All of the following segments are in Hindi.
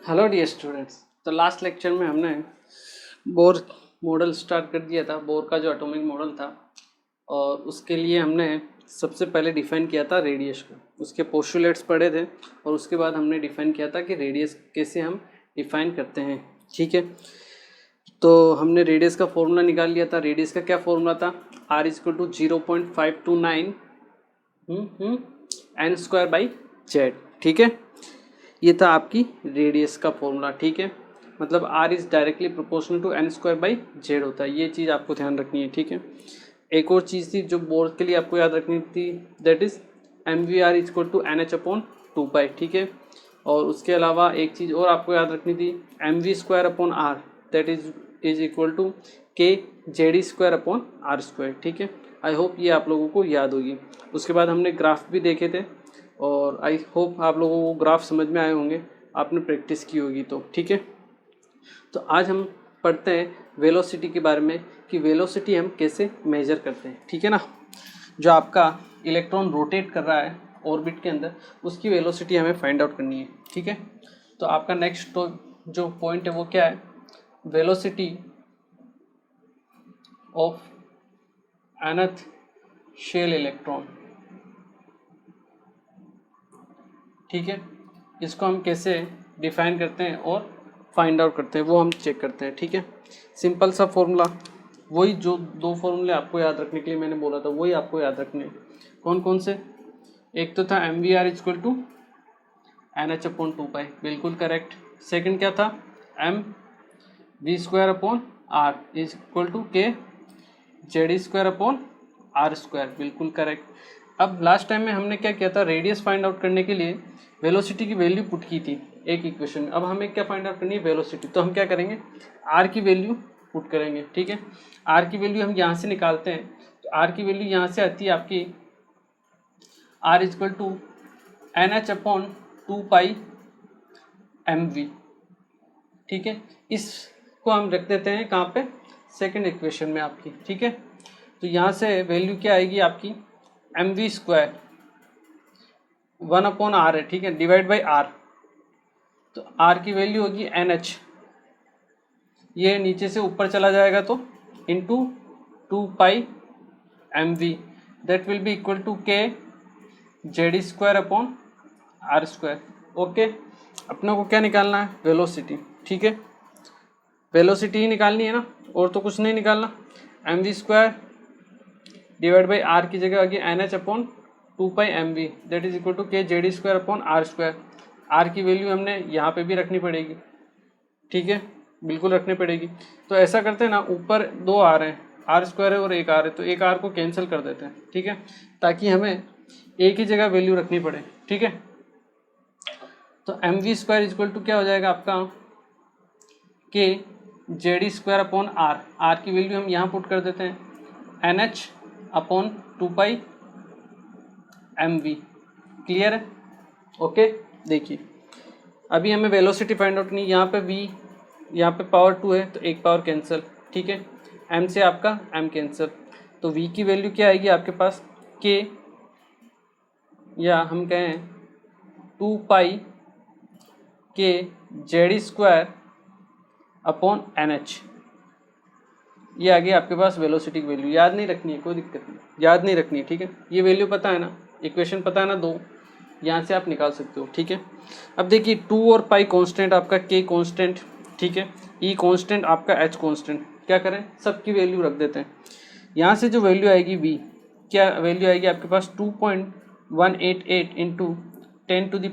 Hello dear students. तो लास्ट लेक्चर में हमने बोर मॉडल स्टार्ट कर दिया था, बोर का जो एटॉमिक मॉडल था, और उसके लिए हमने सबसे पहले डिफ़ाइन किया था रेडियस को। उसके पोस्टुलेट्स पढ़े थे और उसके बाद हमने डिफ़ाइन किया था कि रेडियस कैसे हम डिफ़ाइन करते हैं। ठीक है, तो हमने रेडियस का फॉर्मूला निकाल लिया था। रेडियस का क्या फॉर्मूला था? R = 0.529 n²/z। ठीक है, ये था आपकी रेडियस का फॉर्मूला। ठीक है, मतलब R is directly proportional to n²/z होता है। ये चीज़ आपको ध्यान रखनी है। ठीक है, एक और चीज़ थी जो बोर्ड के लिए आपको याद रखनी थी, दैट इज़ mvr = nh/2π। ठीक है, और उसके अलावा एक चीज़ और आपको याद रखनी थी, mv²/r that is equal to kZe²/r²। ठीक है, आई होप ये आप लोगों को याद होगी। उसके बाद हमने ग्राफ भी देखे थे और आई होप आप लोगों को ग्राफ समझ में आए होंगे, आपने प्रैक्टिस की होगी तो। ठीक है, तो आज हम पढ़ते हैं वेलोसिटी के बारे में कि वेलोसिटी हम कैसे मेजर करते हैं। ठीक है ना, जो आपका इलेक्ट्रॉन रोटेट कर रहा है ऑर्बिट के अंदर, उसकी वेलोसिटी हमें फाइंड आउट करनी है। ठीक है, तो आपका नेक्स्ट जो पॉइंट है वो क्या है? Velocity of nth shell electron. ठीक है, इसको हम कैसे डिफाइन करते हैं और फाइंड आउट करते हैं वो हम चेक करते हैं। ठीक है, सिंपल सा फॉर्मूला, वही जो दो फॉर्मूले आपको याद रखने के लिए मैंने बोला था वही आपको याद रखने हैं। कौन कौन से? एक तो था mvr = nh/2π, बिल्कुल करेक्ट। सेकंड क्या था? mv²/r = kZe²/r², बिल्कुल करेक्ट। अब लास्ट टाइम में हमने क्या किया था? रेडियस फाइंड आउट करने के लिए वेलोसिटी की वैल्यू पुट की थी एक इक्वेशन में। अब हमें क्या फाइंड आउट करनी है? वेलोसिटी। तो हम क्या करेंगे? आर की वैल्यू पुट करेंगे। ठीक है, आर की वैल्यू हम यहाँ से निकालते हैं, तो आर की वैल्यू यहाँ से आती है आपकी R = nh/2π ठीक है, इसको हम रख देते हैं कहाँ पे? सेकंड इक्वेशन में आपकी। ठीक है, तो यहाँ से वैल्यू क्या आएगी आपकी? mv² 1/r है। ठीक है, डिवाइड बाई r, तो r की वैल्यू होगी nh, ये नीचे से ऊपर चला जाएगा तो into 2π mv that will be equal to kZe²/r²। Okay, अपना को क्या निकालना है? वेलोसिटी। ठीक है, वेलोसिटी ही निकालनी है ना, और तो कुछ नहीं निकालना। mv² डिवाइड बाई r की जगह आगे nh/2π mv that is equal to kZe²/r²। r की वैल्यू हमने यहाँ पे भी रखनी पड़ेगी। ठीक है, बिल्कुल रखनी पड़ेगी। तो ऐसा करते हैं ना, ऊपर दो आ रहे हैं, r² है और एक r है, तो एक r को कैंसिल कर देते हैं। ठीक है, ताकि हमें एक ही जगह वैल्यू रखनी पड़े। ठीक है, तो mv² = क्या हो जाएगा आपका? kZe²/r। r की वैल्यू हम यहाँ पुट कर देते हैं, nh/2π mv। क्लियर है? ओके, देखिए अभी हमें वेलोसिटी फाइंड आउट नहीं, यहाँ पे v, यहाँ पे पावर 2 है तो एक पावर कैंसिल। ठीक है, m से आपका m कैंसिल, तो v की वैल्यू क्या आएगी आपके पास? k, या हम कहें 2π kZe²/nh, ये आ गई आपके पास वेलोसिटी की वैल्यू। याद नहीं रखनी है, कोई दिक्कत नहीं, याद नहीं रखनी है। ठीक है, ये वैल्यू पता है ना, इक्वेशन पता है ना, दो यहाँ से आप निकाल सकते हो। ठीक है, अब देखिए 2 और पाई कांस्टेंट, आपका k कांस्टेंट, ठीक है, e कांस्टेंट, आपका h कांस्टेंट। क्या करें? सबकी वैल्यू रख देते हैं। यहाँ से जो वैल्यू आएगी v, क्या वैल्यू आएगी आपके पास? 2.188 इंटू 10⁶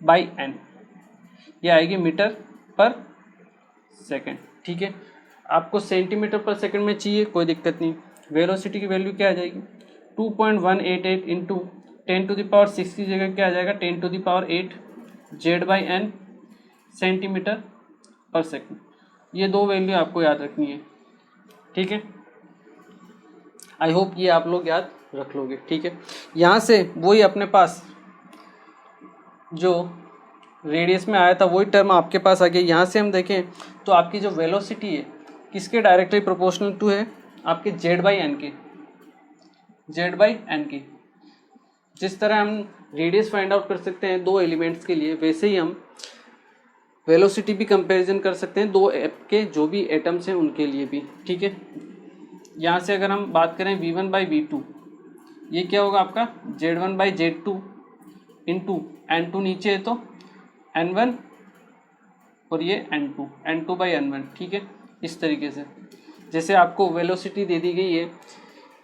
Z/n, ये आएगी मीटर पर सेकेंड। ठीक है, आपको सेंटीमीटर पर सेकंड में चाहिए, कोई दिक्कत नहीं। वेलोसिटी की वैल्यू क्या आ जाएगी? 2.188 इंटू 10⁶ की जगह क्या आ जाएगा? 10⁸ Z/n सेंटीमीटर पर सेकंड। ये दो वैल्यू आपको याद रखनी है। ठीक है, आई होप ये आप लोग याद रख लोगे। ठीक है, यहाँ से वही अपने पास जो रेडियस में आया था वही टर्म आपके पास आ गया। यहाँ से हम देखें तो आपकी जो वेलोसिटी है किसके डायरेक्टली प्रोपोर्शनल टू है? आपके Z/n के, Z/n की। जिस तरह हम रेडियस फाइंड आउट कर सकते हैं दो एलिमेंट्स के लिए, वैसे ही हम वेलोसिटी भी कंपैरिजन कर सकते हैं दो के जो भी एटम्स हैं उनके लिए भी, ठीक है। यहाँ से अगर हम बात करें v1 बाई v2, ये क्या होगा आपका z1 by z2 into n2 नीचे है तो n1 और ये n2 बाई n1, ठीक है। इस तरीके से जैसे आपको वेलोसिटी दे दी गई है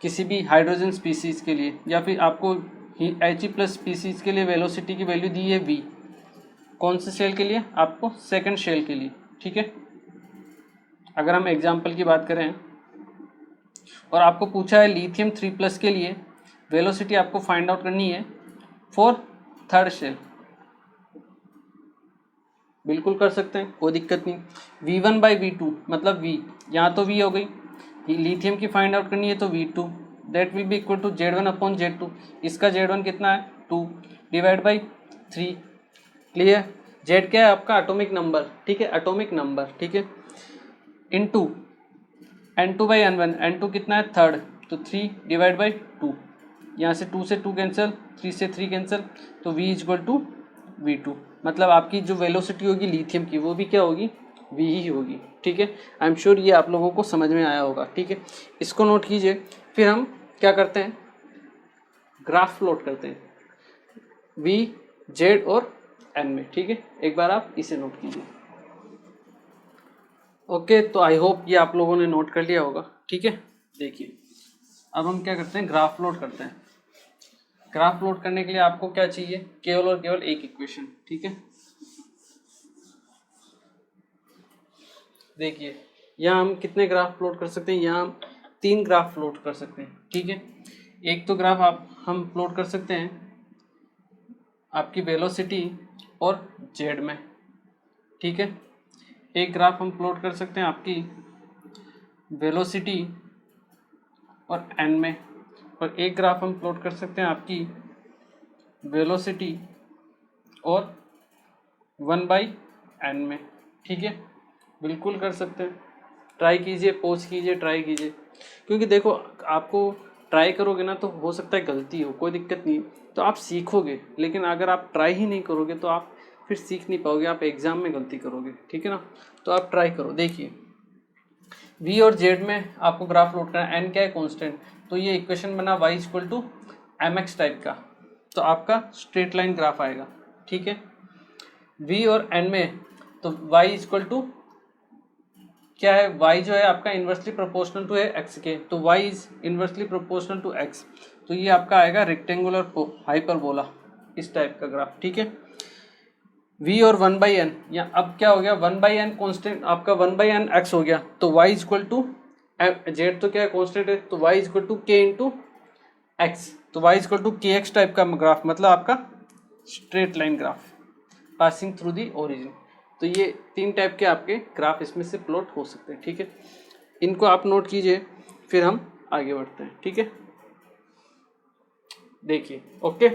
किसी भी हाइड्रोजन स्पीसीज़ के लिए, या फिर आपको He+ स्पीसीज़ के लिए वेलोसिटी की वैल्यू दी है v, कौन से शेल के लिए, आपको सेकंड शेल के लिए, ठीक है। अगर हम एग्जांपल की बात करें और आपको पूछा है लिथियम 3+ के लिए वेलोसिटी आपको फाइंड आउट करनी है फॉर थर्ड शेल, बिल्कुल कर सकते हैं, कोई दिक्कत नहीं। v1 बाई v2 मतलब v, यहाँ तो v हो गई, लिथियम की फाइंड आउट करनी है तो v2 that will be equal to z1 upon z2, इसका z1 कितना है 2 डिवाइड बाई 3, क्लियर। z क्या है आपका एटॉमिक नंबर, ठीक है, एटॉमिक नंबर, ठीक है, into n2 by n1, n2 कितना है थर्ड तो 3 डिवाइड बाई 2, यहाँ से 2 से 2 कैंसिल, 3 से 3 कैंसिल, तो v इक्वल टू v2, मतलब आपकी जो वेलोसिटी होगी लिथियम की वो भी क्या होगी v ही होगी, ठीक है। आई एम श्योर ये आप लोगों को समझ में आया होगा, ठीक है, इसको नोट कीजिए। फिर हम क्या करते हैं, ग्राफ प्लॉट करते हैं v, z और n में, ठीक है, एक बार आप इसे नोट कीजिए। ओके, तो आई होप ये आप लोगों ने नोट कर लिया होगा, ठीक है। देखिए अब हम क्या करते हैं, ग्राफ प्लॉट करते हैं। ग्राफ प्लॉट करने के लिए आपको क्या चाहिए, केवल और केवल एक इक्वेशन, ठीक है। देखिए यहाँ हम कितने ग्राफ प्लॉट कर सकते हैं, यहाँ हम 3 ग्राफ प्लॉट कर सकते हैं, ठीक है। एक तो ग्राफ हम प्लॉट कर सकते हैं आपकी वेलोसिटी और जेड में, ठीक है। एक ग्राफ हम प्लॉट कर सकते हैं आपकी वेलोसिटी और एन में, और एक ग्राफ हम प्लॉट कर सकते हैं आपकी वेलोसिटी और 1/n में, ठीक है, बिल्कुल कर सकते हैं। ट्राई कीजिए, पॉज कीजिए, ट्राई कीजिए, क्योंकि देखो आपको ट्राई करोगे ना तो हो सकता है गलती हो, कोई दिक्कत नहीं, तो आप सीखोगे, लेकिन अगर आप ट्राई ही नहीं करोगे तो आप फिर सीख नहीं पाओगे, आप एग्ज़ाम में गलती करोगे, ठीक है ना। तो आप ट्राई करो। देखिए v और z में आपको ग्राफ प्लॉट करना है, n क्या है कांस्टेंट, तो ये इक्वेशन बना y equal to mx type का, तो आपका स्ट्रेट लाइन ग्राफ आएगा, ठीक है। v और n में तो y इक्वल टू क्या है, y जो है आपका इन्वर्सली प्रोपोर्शनल टू है x के, तो y is inversely proportional to x, तो ये आपका आएगा रेक्टेंगुलर हाइपरबोला इस टाइप का ग्राफ, ठीक है। v और 1/n, या अब क्या हो गया 1/n कांस्टेंट आपका 1/n x हो गया, तो y इक्वल टू z तो क्या है कांस्टेंट है, तो y equal to k into x, तो y equal to kx type का ग्राफ, मतलब आपका straight line graph passing through the origin. तो ये 3 टाइप के आपके ग्राफ इसमें से प्लॉट हो सकते हैं, ठीक है। इनको आप नोट कीजिए, फिर हम आगे बढ़ते हैं, ठीक है। देखिए ओके,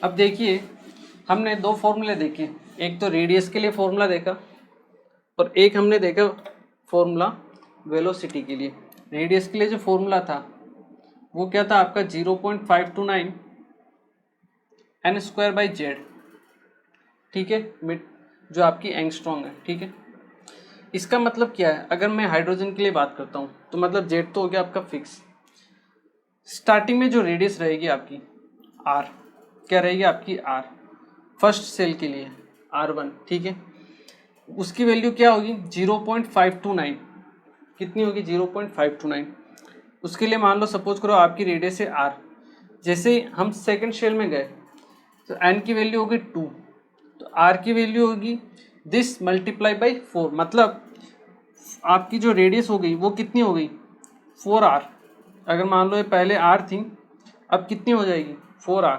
अब देखिए हमने 2 फॉर्मूले देखे, एक तो रेडियस के लिए फॉर्मूला देखा और एक हमने देखा फॉर्मूला वेलोसिटी के लिए। रेडियस के लिए जो फॉर्मूला था वो क्या था आपका 0.529 n²/z, ठीक है, जो आपकी एंगस्ट्रॉम है, ठीक है। इसका मतलब क्या है, अगर मैं हाइड्रोजन के लिए बात करता हूँ तो मतलब z तो हो गया आपका फिक्स, स्टार्टिंग में जो रेडियस रहेगी आपकी r, क्या रहेगी आपकी r, फर्स्ट सेल के लिए r1, ठीक है, उसकी वैल्यू क्या होगी 0.529, कितनी होगी 0.529। उसके लिए मान लो सपोज करो आपकी रेडियस है r, जैसे हम सेकंड शेल में गए तो n की वैल्यू होगी 2, तो r की वैल्यू होगी दिस मल्टीप्लाई बाई 4, मतलब आपकी जो रेडियस हो गई वो कितनी हो गई 4r। अगर मान लो ये पहले r थी, अब कितनी हो जाएगी 4r।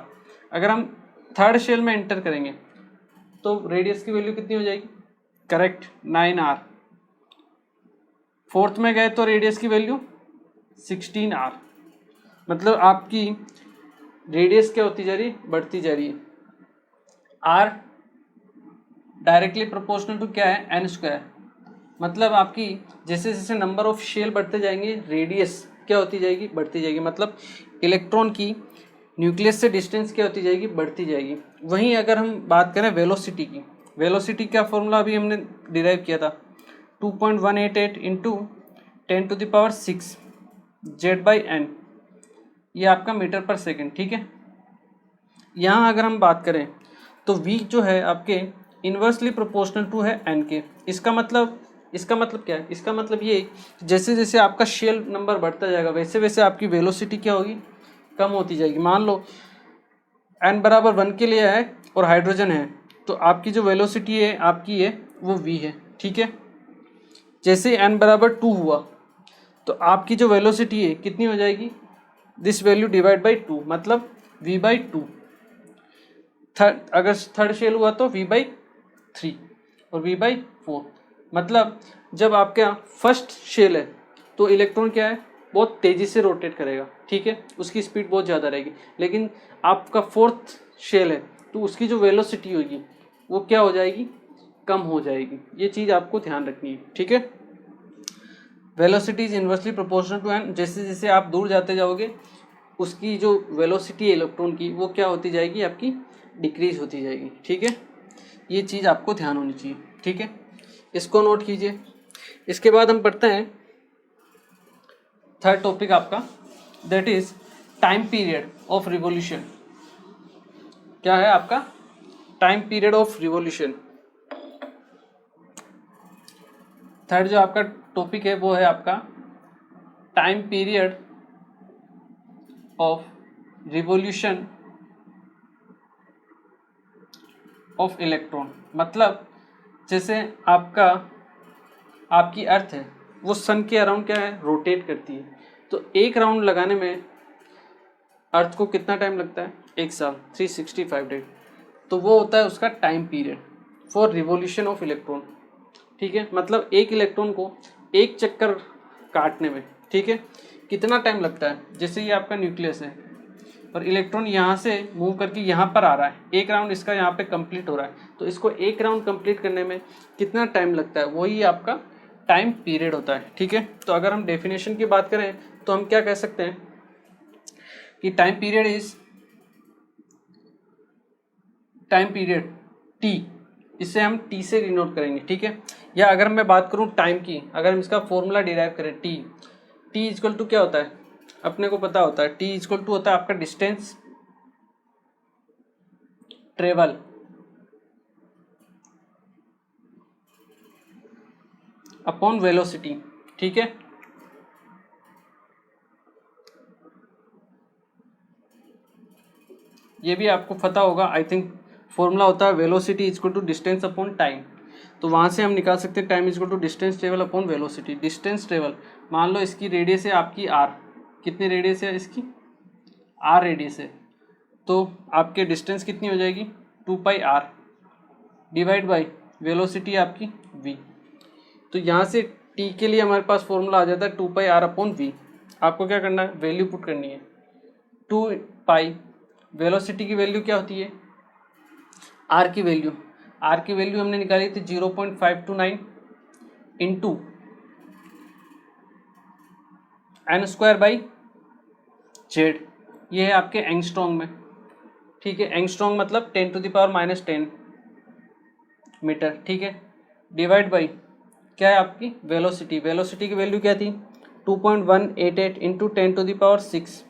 अगर हम थर्ड शेल में एंटर करेंगे तो रेडियस की वैल्यू कितनी हो जाएगी, करेक्ट 9r। फोर्थ में गए तो रेडियस की वैल्यू 16r, मतलब आपकी रेडियस क्या होती जा रही है, बढ़ती जा रही है। r डायरेक्टली प्रोपोर्शनल टू क्या है n², मतलब आपकी जैसे जैसे नंबर ऑफ शेल बढ़ते जाएंगे रेडियस क्या होती जाएगी, बढ़ती जाएगी, मतलब इलेक्ट्रॉन की न्यूक्लियस से डिस्टेंस क्या होती जाएगी, बढ़ती जाएगी। वहीं अगर हम बात करें वेलोसिटी की, वेलोसिटी का फॉर्मूला अभी हमने डिराइव किया था 2.188 इंटू 10⁶ Z/n, ये आपका मीटर पर सेकेंड, ठीक है। यहाँ अगर हम बात करें तो v जो है आपके इन्वर्सली प्रोपोर्शनल टू है n के। इसका मतलब क्या है, इसका मतलब ये जैसे जैसे आपका शेल नंबर बढ़ता जाएगा वैसे वैसे आपकी वेलोसिटी क्या होगी, कम होती जाएगी। मान लो n बराबर 1 के लिए है और हाइड्रोजन है, तो आपकी जो वेलोसिटी है आपकी है वो v है, ठीक है। जैसे n बराबर 2 हुआ तो आपकी जो वेलोसिटी है कितनी हो जाएगी, दिस वैल्यू डिवाइड बाई 2, मतलब v/2। अगर थर्ड शेल हुआ तो v/3 और v/4। मतलब जब आपका फर्स्ट शेल है तो इलेक्ट्रॉन क्या है, बहुत तेज़ी से रोटेट करेगा, ठीक है, उसकी स्पीड बहुत ज़्यादा रहेगी। लेकिन आपका फोर्थ शेल है तो उसकी जो वेलोसिटी होगी वो क्या हो जाएगी, कम हो जाएगी। ये चीज़ आपको ध्यान रखनी है, ठीक है। Velocity is inversely proportional to n, जैसे जैसे आप दूर जाते जाओगे उसकी जो वेलोसिटी है इलेक्ट्रॉन की वो क्या होती जाएगी, आपकी डिक्रीज होती जाएगी, ठीक है। ये चीज़ आपको ध्यान होनी चाहिए, ठीक है, इसको नोट कीजिए। इसके बाद हम पढ़ते हैं थर्ड टॉपिक आपका, that is time period of revolution. क्या है आपका, time period of revolution. Third जो आपका टॉपिक है वो है आपका time period of revolution of electron. मतलब जैसे आपकी अर्थ है वो सन के अराउंड क्या है, रोटेट करती है। तो एक राउंड लगाने में अर्थ को कितना टाइम लगता है, 1 साल, 365 डेज। तो वो होता है उसका time period for revolution of electron, ठीक है। मतलब एक इलेक्ट्रॉन को एक चक्कर काटने में, ठीक है, कितना टाइम लगता है। जैसे ये आपका न्यूक्लियस है और इलेक्ट्रॉन यहाँ से मूव करके यहाँ पर आ रहा है, एक राउंड इसका यहाँ पे कंप्लीट हो रहा है, तो इसको एक राउंड कंप्लीट करने में कितना टाइम लगता है, वही आपका टाइम पीरियड होता है, ठीक है। तो अगर हम डेफिनेशन की बात करें तो हम क्या कह सकते हैं कि टाइम पीरियड टी, इसे हम टी से डिनोट करेंगे, ठीक है। या अगर मैं बात करूं टाइम की, अगर हम इसका फॉर्मूला डिराइव करें टी इक्वल टू क्या होता है, अपने को पता होता है, टी इक्वल टू होता है आपका डिस्टेंस ट्रेवल अपॉन वेलोसिटी, ठीक है। ये भी आपको पता होगा, आई थिंक फॉर्मूला होता है velocity equal to distance upon time. तो वहाँ से हम निकाल सकते हैं time equal to distance travel upon velocity. Distance travel, मान लो इसकी रेडियस है आपकी आर, कितनी रेडियस है इसकी, आर रेडियस है, तो आपके डिस्टेंस कितनी हो जाएगी 2πr डिवाइड बाई वेलोसिटी आपकी v। तो यहाँ से t के लिए हमारे पास फॉर्मूला आ जाता है 2πr अपॉन v। आपको क्या करना है, वैल्यू पुट करनी है। 2π वेलोसिटी की वैल्यू क्या होती है, r की वैल्यू हमने निकाली थी 0.529 इंटू n²/z, ये है आपके एंगस्ट्रॉन्ग में, ठीक है। एंगस्ट्रॉन्ग मतलब 10⁻⁻10 मीटर, ठीक है, डिवाइड बाई क्या है आपकी वेलोसिटी की वैल्यू क्या थी 2.188 इंटू 10⁶,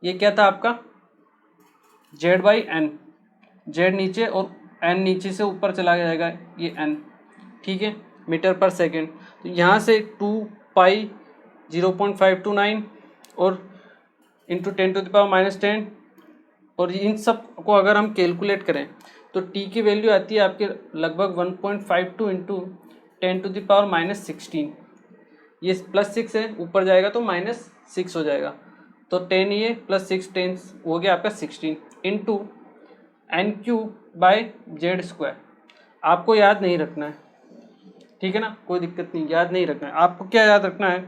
ये क्या था आपका z/n, z नीचे और n नीचे से ऊपर चला जाएगा, ये n, ठीक है, मीटर पर सेकेंड। तो यहाँ से 2π 0.529 और इंटू 10⁻⁻10, और इन सब को अगर हम कैलकुलेट करें तो t की वैल्यू आती है आपके लगभग 1.52 इंटू 10⁻⁻16। ये +6 है, ऊपर जाएगा तो -6 हो जाएगा, तो 10 ये +6 10 हो गया आपका 16 इंटू n³/z²। आपको याद नहीं रखना है, ठीक है ना, कोई दिक्कत नहीं, याद नहीं रखना है। आपको क्या याद रखना है,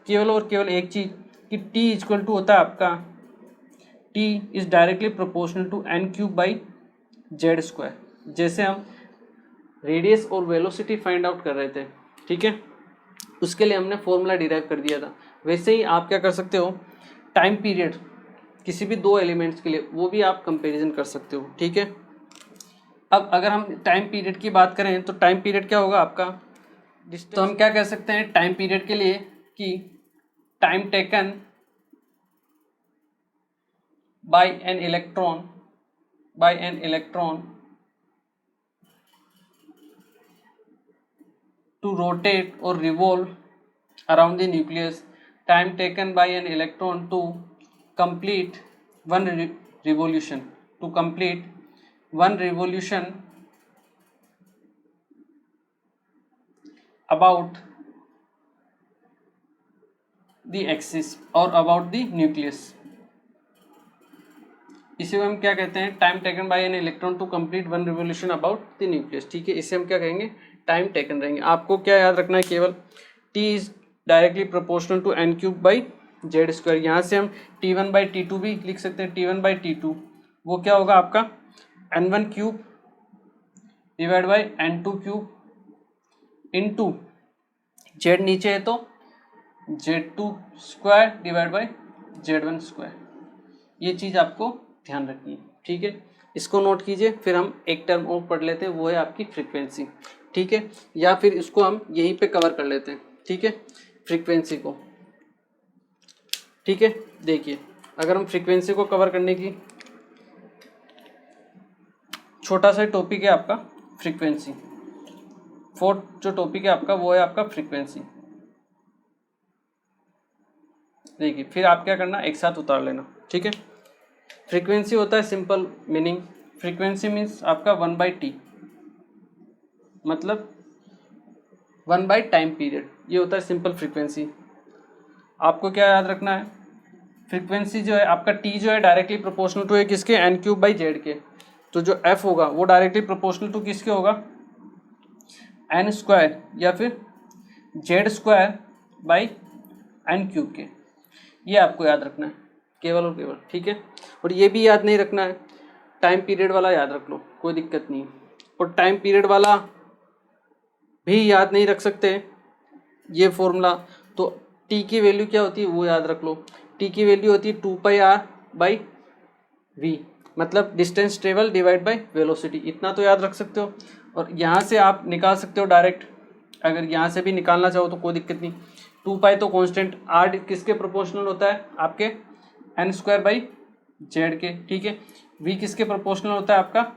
केवल और केवल एक चीज़ कि t इक्वल टू होता है आपका, t is directly proportional to n³/z²। जैसे हम रेडियस और वेलोसिटी फाइंड आउट कर रहे थे, ठीक है, उसके लिए हमने फॉर्मूला डिराइव कर दिया था, वैसे ही आप क्या कर सकते हो, टाइम पीरियड किसी भी दो एलिमेंट्स के लिए, वो भी आप कंपैरिजन कर सकते हो, ठीक है। अब अगर हम टाइम पीरियड की बात करें तो टाइम पीरियड क्या होगा आपका, तो हम क्या कह सकते हैं टाइम पीरियड के लिए कि time taken by an electron to rotate और revolve around the nucleus, time taken by an electron to complete one revolution, about the axis or about the nucleus. इसे हम क्या कहते हैं, time taken by an electron to complete one revolution about the nucleus, ठीक है। इसे हम क्या कहेंगे, टाइम टेकन रहेंगे। आपको क्या याद रखना है, केवल t is directly proportional to n cube by z square. यहाँ से हम T1 बाई T2 भी लिख सकते हैं। T1 बाई T2 वो क्या होगा आपका N1 cube divide by N2 cube into Z नीचे है तो Z2 square divide by Z1 square. ये चीज़ आपको ध्यान रखनी है, ठीक है। इसको नोट कीजिए। फिर हम एक टर्म और पढ़ लेते हैं, वो है आपकी फ्रीक्वेंसी, ठीक है। या फिर इसको हम यहीं पे कवर कर लेते हैं, ठीक है, फ्रीक्वेंसी को, ठीक है। देखिए अगर हम फ्रीक्वेंसी को कवर करने की, छोटा सा टॉपिक है आपका फ्रीक्वेंसी, फोर्थ जो टॉपिक है आपका वो है आपका फ्रीक्वेंसी। देखिए फिर आप क्या करना, एक साथ उतार लेना, ठीक है। फ्रीक्वेंसी होता है सिंपल मीनिंग, फ्रीक्वेंसी मीन्स आपका 1/t, मतलब 1/, टाइम पीरियड, ये होता है सिंपल फ्रीक्वेंसी। आपको क्या याद रखना है, फ्रीक्वेंसी जो है आपका t जो है डायरेक्टली प्रोपोर्शनल टू है किसके, n क्यूब बाई जेड के। तो जो f होगा वो डायरेक्टली प्रोपोर्शनल टू किसके होगा, n स्क्वायर या फिर Z square by n cube के। ये आपको याद रखना है केवल और केवल, ठीक है। और ये भी याद नहीं रखना है, टाइम पीरियड वाला याद रख लो, कोई दिक्कत नहीं है। और टाइम पीरियड वाला भी याद नहीं रख सकते ये फॉर्मूला, तो t की वैल्यू क्या होती है वो याद रख लो। t की वैल्यू होती है 2πr बाई v, मतलब distance travel divide by velocity, इतना तो याद रख सकते हो। और यहाँ से आप निकाल सकते हो डायरेक्ट, अगर यहाँ से भी निकालना चाहो तो कोई दिक्कत नहीं। 2π तो कांस्टेंट, r किसके प्रोपोर्शनल होता है आपके n स्क्वायर बाई जेड के, ठीक है। v किसके प्रोपोर्शनल होता है आपका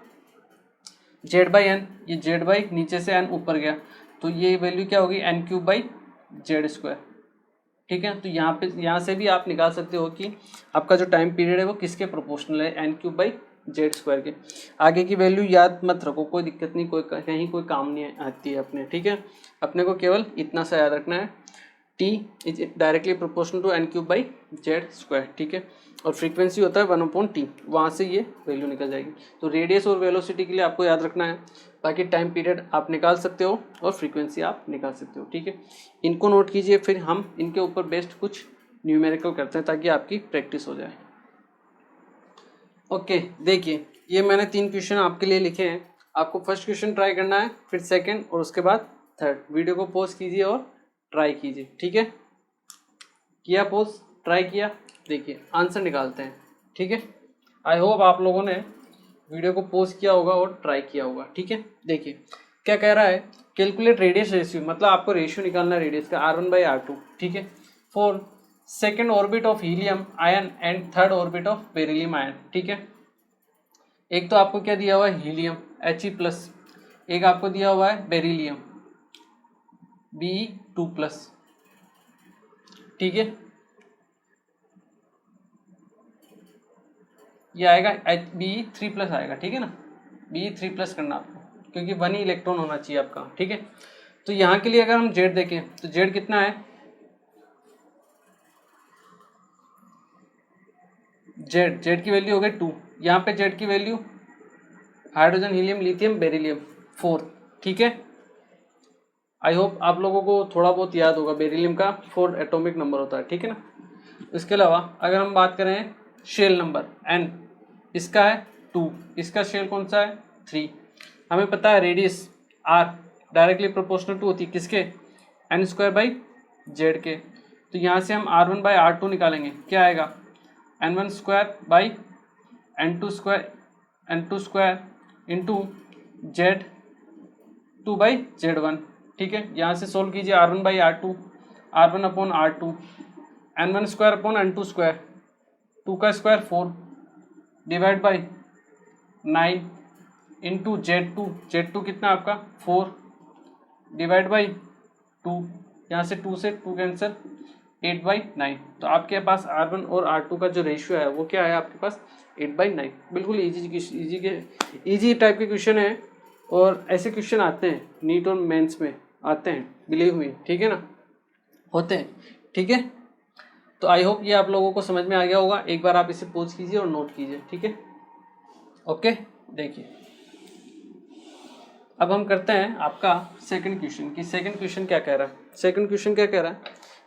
जेड बाई एन, ये जेड बाई नीचे से n ऊपर गया, तो ये वैल्यू क्या होगी n cube by z square, ठीक है। तो यहाँ से भी आप निकाल सकते हो कि आपका जो टाइम पीरियड है वो किसके प्रोपोर्शनल है, n cube by z square के। आगे की वैल्यू याद मत रखो, कोई दिक्कत नहीं, कोई कहीं कोई काम नहीं आती है अपने, ठीक है। अपने को केवल इतना सा याद रखना है, t is directly proportional to n cube by z square, ठीक है। और फ्रीक्वेंसी होता है 1/t, वहाँ से ये वैल्यू निकल जाएगी। तो रेडियस और वेलोसिटी के लिए आपको याद रखना है, बाकी टाइम पीरियड आप निकाल सकते हो और फ्रीक्वेंसी आप निकाल सकते हो, ठीक है। इनको नोट कीजिए, फिर हम इनके ऊपर बेस्ड कुछ न्यूमेरिकल करते हैं ताकि आपकी प्रैक्टिस हो जाए। ओके देखिए ये मैंने 3 क्वेश्चन आपके लिए लिखे हैं, आपको फर्स्ट क्वेश्चन ट्राई करना है, फिर सेकेंड और उसके बाद थर्ड। वीडियो को पॉज कीजिए और ट्राई कीजिए, ठीक है। किया पॉज, ट्राई किया, देखिए आंसर निकालते हैं, ठीक है। आई होप आप लोगों ने वीडियो को पॉज किया होगा और ट्राई किया होगा, ठीक है। देखिए क्या कह रहा है, कैलकुलेट रेडियस रेशियो, मतलब आपको रेशियो निकालना है रेडियस का R1/R2, ठीक है, for second orbit of helium ion and third orbit of beryllium ion, ठीक है। एक तो आपको क्या दिया हुआ है हीलियम He+, एक आपको दिया हुआ है बेरिलियम Be2+, ठीक है। ये आएगा Be3+ आएगा, ठीक है ना, Be3+ करना आपको, क्योंकि 1 ही इलेक्ट्रॉन होना चाहिए आपका, ठीक है। तो यहाँ के लिए अगर हम जेड देखें तो जेड कितना है, जेड की वैल्यू हो गई 2, यहाँ पे जेड की value hydrogen helium lithium beryllium 4, ठीक है। आई होप आप लोगों को थोड़ा बहुत याद होगा, बेरिलियम का 4 एटॉमिक नंबर होता है, ठीक है ना। इसके अलावा अगर हम बात करें शेल नंबर n, इसका है 2, इसका शेल कौन सा है 3। हमें पता है radius r directly proportional to होती है किसके, n² बाई जेड के। तो यहाँ से हम R1/R2 निकालेंगे, क्या आएगा N1 square by N2 square into Z2 by Z1, ठीक है। यहाँ से सोल्व कीजिए R1 by R2, R1 upon R2, N1 square upon N2 square, 2 का square 4 divide by 9 into Z2 कितना आपका 4 डिवाइड बाई 2, यहाँ से 2 से 2 कैंसिल, 8/9। तो आपके पास R1 और R2 का जो रेशियो है वो क्या है आपके पास 8/9। बिल्कुल इजी टाइप के क्वेश्चन है, और ऐसे क्वेश्चन आते हैं नीट और मेंस में आते हैं, बिलीव मी, ठीक है ना, होते हैं, ठीक है। तो आई होप ये आप लोगों को समझ में आ गया होगा। एक बार आप इसे पोज कीजिए और नोट कीजिए, ठीक है। ओके, देखिए अब हम करते हैं आपका सेकंड क्वेश्चन कि सेकंड क्वेश्चन क्या कह रहा है। सेकंड क्वेश्चन क्या कह रहा है,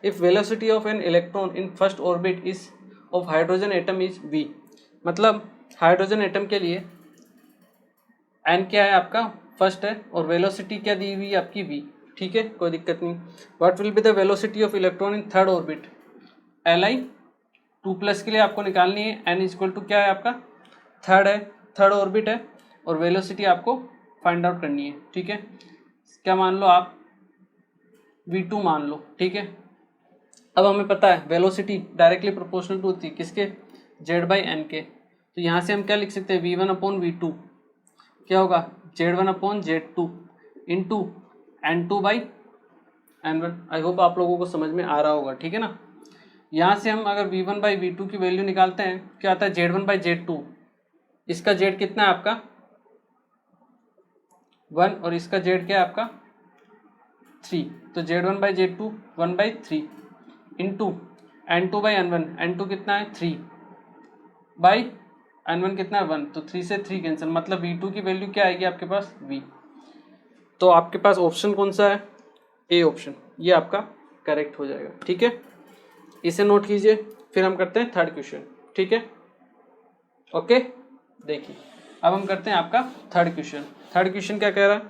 if velocity of an electron in first orbit is of hydrogen atom is v, मतलब हाइड्रोजन एटम के लिए n क्या है आपका फर्स्ट है, और वेलोसिटी क्या दी हुई है आपकी v, ठीक है, कोई दिक्कत नहीं। What will be the velocity of electron in third orbit, Li 2+ के लिए आपको निकालनी है, n इक्वल टू क्या है आपका थर्ड है, थर्ड ऑर्बिट है, और वेलोसिटी आपको फाइंड आउट करनी है, ठीक है। क्या मान लो आप v2 मान लो, ठीक है। अब हमें पता है वेलोसिटी डायरेक्टली प्रोपोर्शनल टू होती है किसके, z/n के। तो यहाँ से हम क्या लिख सकते हैं, v1 अपॉन v2 क्या होगा z1 upon z2 into n2/n1। I hope आप लोगों को समझ में आ रहा होगा, ठीक है ना। यहाँ से हम अगर v1/v2 की वैल्यू निकालते हैं, क्या आता है z1/z2, इसका z कितना है आपका 1, और इसका z क्या है आपका 3, तो z1/z2 1/3 इंटू n2/n1, n2 कितना है 3/n1 कितना है 1, तो 3 से 3 कैंसिल, मतलब v2 की वैल्यू क्या आएगी आपके पास v। तो आपके पास ऑप्शन कौन सा है, ए ऑप्शन, ये आपका करेक्ट हो जाएगा, ठीक है। इसे नोट कीजिए, फिर हम करते हैं थर्ड क्वेश्चन, ठीक है। ओके, देखिए अब हम करते हैं आपका थर्ड क्वेश्चन। थर्ड क्वेश्चन क्या कह रहा है,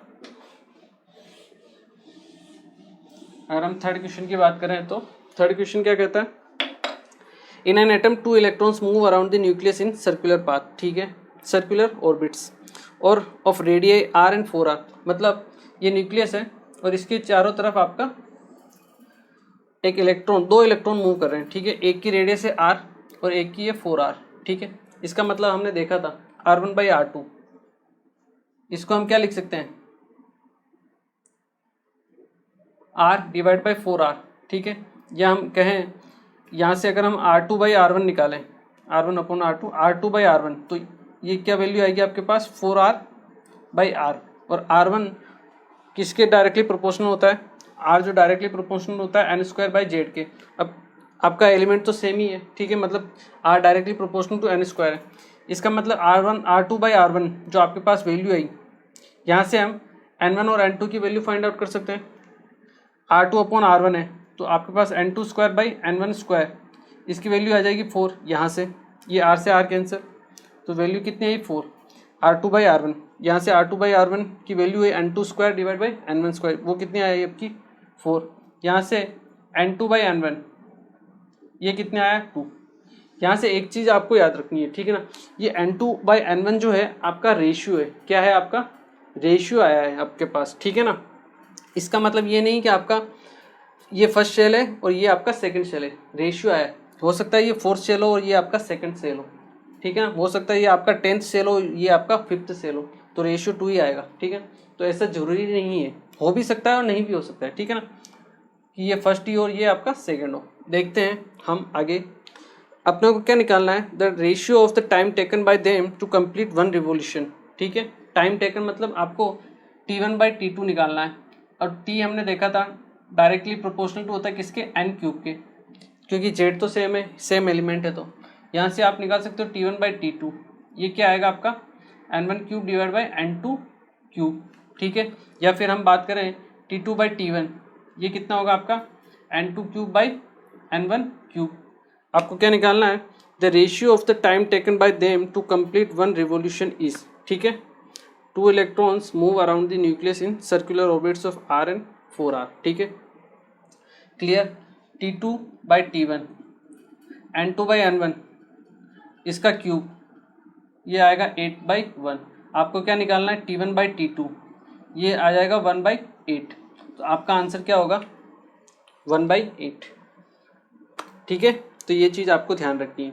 अगर हम थर्ड क्वेश्चन की बात करें तो थर्ड क्वेश्चन क्या कहता है, in an atom 2 electrons move around the nucleus in circular path, ठीक है, सर्कुलर ऑर्बिट्स और of radii r and 4r, मतलब ये न्यूक्लियस है और इसके चारों तरफ आपका एक इलेक्ट्रॉन, 2 इलेक्ट्रॉन मूव कर रहे हैं, ठीक है। एक की रेडियस है r और एक की है 4r, ठीक है। इसका मतलब हमने देखा था r1/r2, इसको हम क्या लिख सकते हैं r/4r, ठीक है। या हम कहें यहाँ से अगर हम r2/r1 निकालें, r1/r2, r2/r1, तो ये क्या वैल्यू आएगी आपके पास 4r/r, और r1 किसके डायरेक्टली प्रोपोर्शनल होता है, r जो डायरेक्टली प्रोपोर्शनल होता है n² के। अब आपका एलिमेंट तो सेम ही है, ठीक है, मतलब r directly proportional to n² है। इसका मतलब r2/r1 जो आपके पास वैल्यू आई, यहाँ से हम n1 और n2 की वैल्यू फाइंड आउट कर सकते हैं। r2/r1 है तो आपके पास n2² इसकी वैल्यू आ जाएगी 4, यहाँ से ये r से r कैंसिल, तो वैल्यू कितनी आई 4, r2/r1, यहाँ से r2/r1 की वैल्यू है n2² डिवाइड बाई n1², वो कितनी आई आपकी 4, यहाँ से n2/n1 ये कितने आया 2। यहाँ से एक चीज़ आपको याद रखनी है, ठीक है ना, ये n2/n1 जो है आपका रेशियो है, क्या है आपका रेशियो आया है आपके पास, ठीक है ना। इसका मतलब ये नहीं कि आपका ये फर्स्ट सेल है और ये आपका सेकंड सेल है, रेशियो आया है। हो सकता है ये फोर्थ सेल हो और ये आपका सेकंड सेल हो, ठीक है ना। हो सकता है ये आपका 10th सेल हो, ये आपका 5th सेल हो, तो रेशियो 2 ही आएगा, ठीक है। तो ऐसा जरूरी नहीं है, हो भी सकता है और नहीं भी हो सकता है, ठीक है ना, कि ये फर्स्ट ही और ये आपका सेकंड हो। देखते हैं हम आगे, अपने को क्या निकालना है, the ratio of the time taken by them to complete 1 revolution, ठीक है। टाइम टेकन मतलब आपको T1/T2 निकालना है, और T हमने देखा था डायरेक्टली प्रोपोर्शनल टू होता है किसके n³ के, क्योंकि Z तो सेम है, सेम एलिमेंट है, तो यहाँ से आप निकाल सकते हो T1/T2, ये क्या आएगा आपका n1³ डिवाइड बाई n2³, ठीक है। या फिर हम बात करें T2/T1, ये कितना होगा आपका n2³/n1³। आपको क्या निकालना है, the ratio of the time taken by them to complete 1 revolution is, ठीक है। 2 electrons move around the nucleus in circular orbits of r and 4r, ठीक है, क्लियर। T2/T1, n2/n1 इसका क्यूब, ये आएगा 8/1। आपको क्या निकालना है, T1/T2, ये आ जाएगा 1/8। तो आपका आंसर क्या होगा, 1/8। ठीक है, तो ये चीज़ आपको ध्यान रखनी है।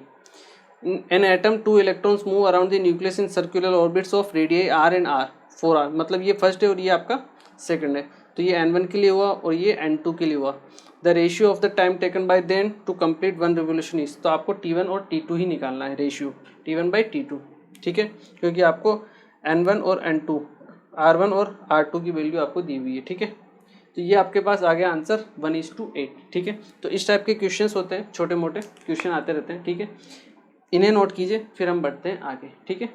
An atom 2 electrons move around the nucleus in circular orbits of radius r and r 4r, मतलब ये फर्स्ट है और ये आपका सेकंड है। तो ये n1 के लिए हुआ और ये n2 के लिए हुआ। The ratio of the time taken by them to complete one revolution is, तो आपको T1 और T2 ही निकालना है, रेशियो T1/T2। ठीक है, क्योंकि आपको n1 और n2, r1 और r2 की वैल्यू आपको दी हुई है। ठीक है, तो ये आपके पास आ गया आंसर 1:8। ठीक है, तो इस टाइप के क्वेश्चंस होते हैं, छोटे मोटे क्वेश्चन आते रहते हैं। ठीक है, इन्हें नोट कीजिए, फिर हम बढ़ते हैं आगे। ठीक है,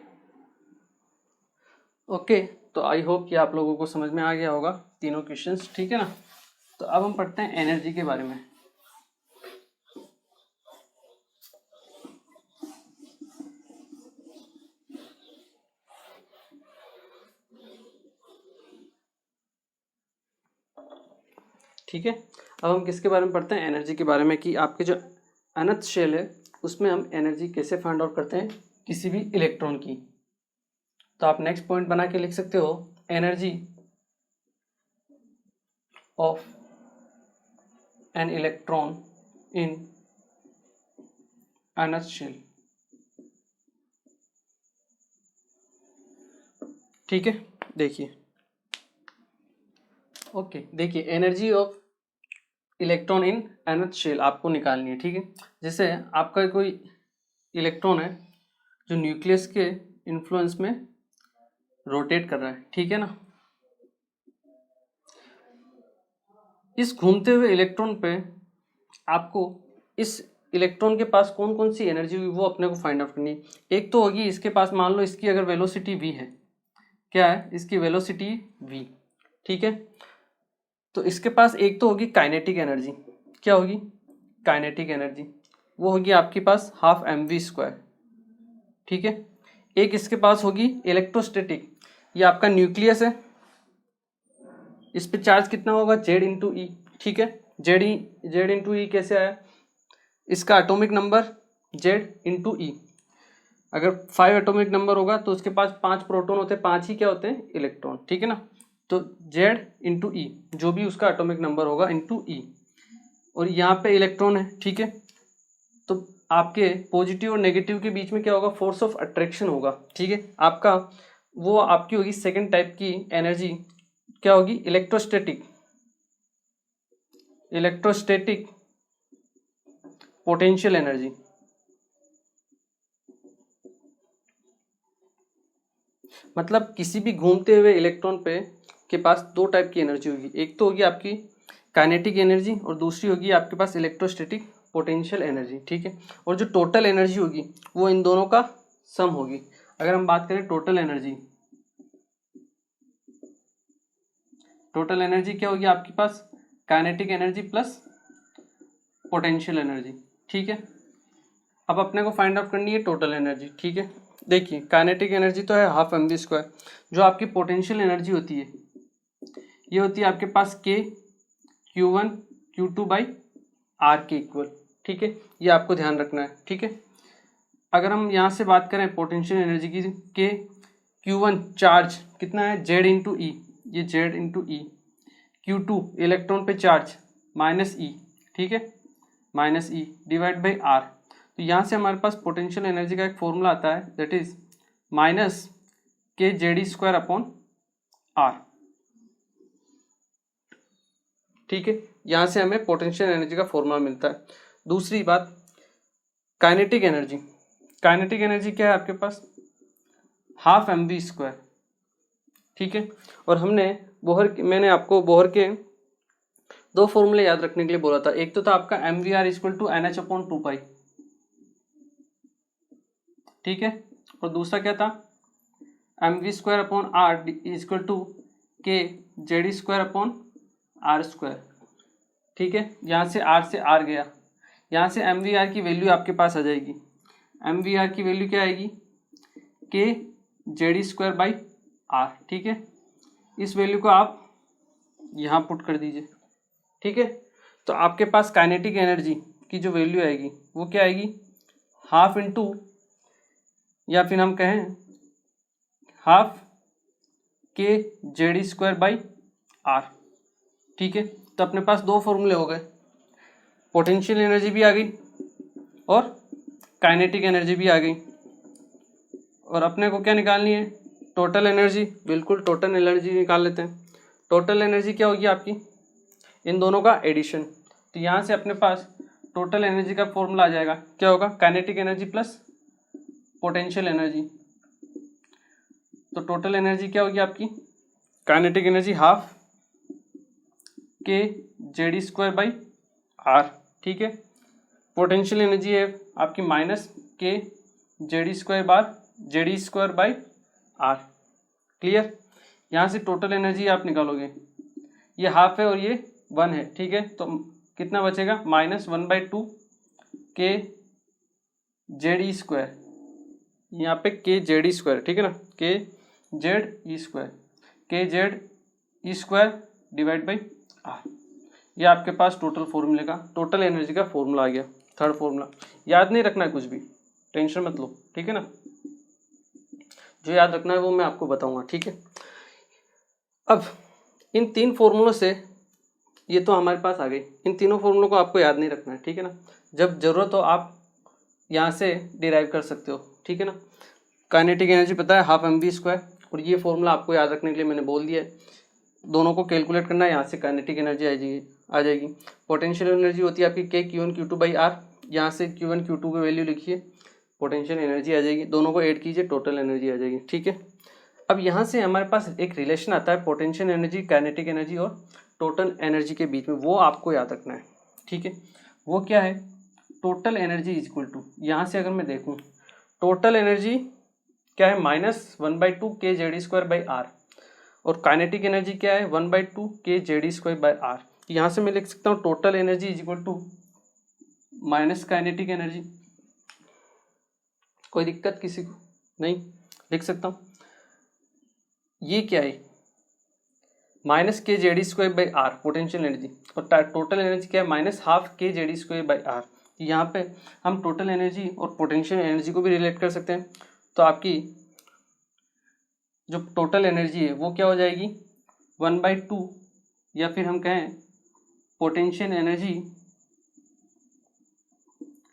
ओके, तो आई होप कि आप लोगों को समझ में आ गया होगा तीनों क्वेश्चंस। ठीक है ना, तो अब हम पढ़ते हैं एनर्जी के बारे में। ठीक है, अब हम किसके बारे में पढ़ते हैं, एनर्जी के बारे में, कि आपके जो अनंत शेल है उसमें हम एनर्जी कैसे फाइंड आउट करते हैं किसी भी इलेक्ट्रॉन की। तो आप नेक्स्ट पॉइंट बना के लिख सकते हो, energy of an electron in अनंत शेल। ठीक है, देखिए, ओके, देखिए एनर्जी ऑफ इलेक्ट्रॉन इन अनंत शेल आपको निकालनी है। ठीक है, जैसे आपका कोई इलेक्ट्रॉन है जो न्यूक्लियस के इन्फ्लुएंस में रोटेट कर रहा है। ठीक है ना, इस घूमते हुए इलेक्ट्रॉन पे आपको इस इलेक्ट्रॉन के पास कौन कौन सी एनर्जी हुई वो अपने को फाइंड आउट करनी है। एक तो होगी इसके पास, मान लो इसकी अगर वेलोसिटी v है, क्या है इसकी वेलोसिटी v। ठीक है, तो इसके पास एक तो होगी काइनेटिक एनर्जी। क्या होगी काइनेटिक एनर्जी, वो होगी आपके पास 12mv²। ठीक है, एक इसके पास होगी इलेक्ट्रोस्टैटिक, ये आपका न्यूक्लियस है, इस पे चार्ज कितना होगा Z/E। ठीक है, Z/E कैसे आया, इसका एटॉमिक नंबर Z/E। अगर 5 एटॉमिक नंबर होगा तो उसके पास 5 प्रोटॉन होते हैं, 5 ही क्या होते हैं, इलेक्ट्रॉन। ठीक है ना, तो Z/E जो भी उसका एटॉमिक नंबर होगा इंटू E, और यहाँ पे इलेक्ट्रॉन है। ठीक है, तो आपके पॉजिटिव और नेगेटिव के बीच में क्या होगा, फोर्स ऑफ अट्रैक्शन होगा। ठीक है, आपका वो आपकी होगी सेकेंड टाइप की एनर्जी, क्या होगी, इलेक्ट्रोस्टैटिक पोटेंशियल एनर्जी। मतलब किसी भी घूमते हुए इलेक्ट्रॉन पे के पास दो टाइप की एनर्जी होगी, एक तो होगी आपकी काइनेटिक एनर्जी और दूसरी होगी आपके पास इलेक्ट्रोस्टैटिक पोटेंशियल एनर्जी। ठीक है, और जो टोटल एनर्जी होगी वो इन दोनों का सम होगी। अगर हम बात करें टोटल एनर्जी क्या होगी आपके पास, kinetic energy plus potential energy. ठीक है, अब अपने को फाइंड आउट करनी है टोटल एनर्जी। ठीक है, देखिए काइनेटिक एनर्जी तो है 12mv², जो आपकी पोटेंशियल एनर्जी होती है ये होती है आपके पास Q1 Q2/R के इक्वल। ठीक है, ये आपको ध्यान रखना है। ठीक है, अगर हम यहाँ से बात करें पोटेंशियल एनर्जी की, Q1 चार्ज कितना है Z/E, ये Z/E। Q2 इलेक्ट्रॉन पे चार्ज -E। ठीक है, -E डिवाइड बाई R। तो यहाँ से हमारे पास पोटेंशियल एनर्जी का एक फॉर्मूला आता है, दैट इज -kZe²/R। ठीक है, यहाँ से हमें पोटेंशियल एनर्जी का फॉर्मूला मिलता है। दूसरी बात काइनेटिक एनर्जी क्या है आपके पास, 12mv²। ठीक है, और मैंने आपको बोहर के दो फॉर्मूले याद रखने के लिए बोला था, एक तो था आपका mvr=nh/2π। ठीक है, और दूसरा क्या था mv²/r=kZe²/R²। ठीक है, यहाँ से R गया, यहाँ से mvr की वैल्यू आपके पास आ जाएगी, mvr की वैल्यू क्या आएगी, kZe²/R। ठीक है, इस वैल्यू को आप यहाँ पुट कर दीजिए। ठीक है, तो आपके पास काइनेटिक एनर्जी की जो वैल्यू आएगी वो क्या आएगी, 12 × या फिर हम कहें हाफ kZe²/r। ठीक है, तो अपने पास दो फॉर्मूले हो गए, पोटेंशियल एनर्जी भी आ गई और काइनेटिक एनर्जी भी आ गई। और अपने को क्या निकालनी है, टोटल एनर्जी। बिल्कुल टोटल एनर्जी निकाल लेते हैं। टोटल एनर्जी क्या होगी आपकी, इन दोनों का एडिशन। तो यहाँ से अपने पास टोटल एनर्जी का फॉर्मूला आ जाएगा, क्या होगा, kinetic energy plus potential energy. तो टोटल एनर्जी क्या होगी आपकी, काइनेटिक एनर्जी हाफ kZe²/r। ठीक है, पोटेंशियल एनर्जी है आपकी माइनस kZe²/r। क्लियर, यहाँ से टोटल एनर्जी आप निकालोगे, ये हाफ है और ये 1 है। ठीक है, तो कितना बचेगा, -1/2 kZe², यहाँ पे kZe², ठीक है ना, kZe²/r। ये आपके पास टोटल फॉर्मूले का, टोटल एनर्जी का फॉर्मूला आ गया। थर्ड फॉर्मूला याद नहीं रखना है कुछ भी, टेंशन मत लो, ठीक है ना। जो याद रखना है वो मैं आपको बताऊंगा, ठीक है। अब इन तीन फॉर्मूलों से, ये तो हमारे पास आ गई, इन तीनों फॉर्मूलों को आपको याद नहीं रखना है, ठीक है ना। जब जरूरत हो आप यहाँ से डिराइव कर सकते हो, ठीक है ना। काइनेटिक एनर्जी पता है हाफ mv², और ये फॉर्मूला आपको याद रखने के लिए मैंने बोल दिया है। दोनों को कैलकुलेट करना है, यहाँ से काइनेटिक एनर्जी आ जाएगी। पोटेंशियल एनर्जी होती है आपकी k(Q1Q2/r), यहाँ से Q1 Q2 की वैल्यू लिखिए, पोटेंशियल एनर्जी आ जाएगी। दोनों को ऐड कीजिए, टोटल एनर्जी आ जाएगी, ठीक है। अब यहाँ से हमारे पास एक रिलेशन आता है पोटेंशियल एनर्जी, काइनेटिक एनर्जी और टोटल एनर्जी के बीच में, वो आपको याद रखना है, ठीक है। वो क्या है, total energy is equal to, यहाँ से अगर मैं देखूँ टोटल एनर्जी क्या है, -1/2 kZe²/r, और काइनेटिक एनर्जी क्या है, 1/2 kZe²/r। यहाँ से मैं लिख सकता हूँ total energy is equal to minus kinetic energy. कोई दिक्कत किसी को नहीं, लिख सकता हूँ। ये क्या है, -kZe²/r पोटेंशियल एनर्जी, और टोटल एनर्जी क्या है, -12 kZe²/r। यहाँ पे हम टोटल एनर्जी और पोटेंशियल एनर्जी को भी रिलेट कर सकते हैं। तो आपकी जो टोटल एनर्जी है वो क्या हो जाएगी, 1/2, या फिर हम कहें पोटेंशियल एनर्जी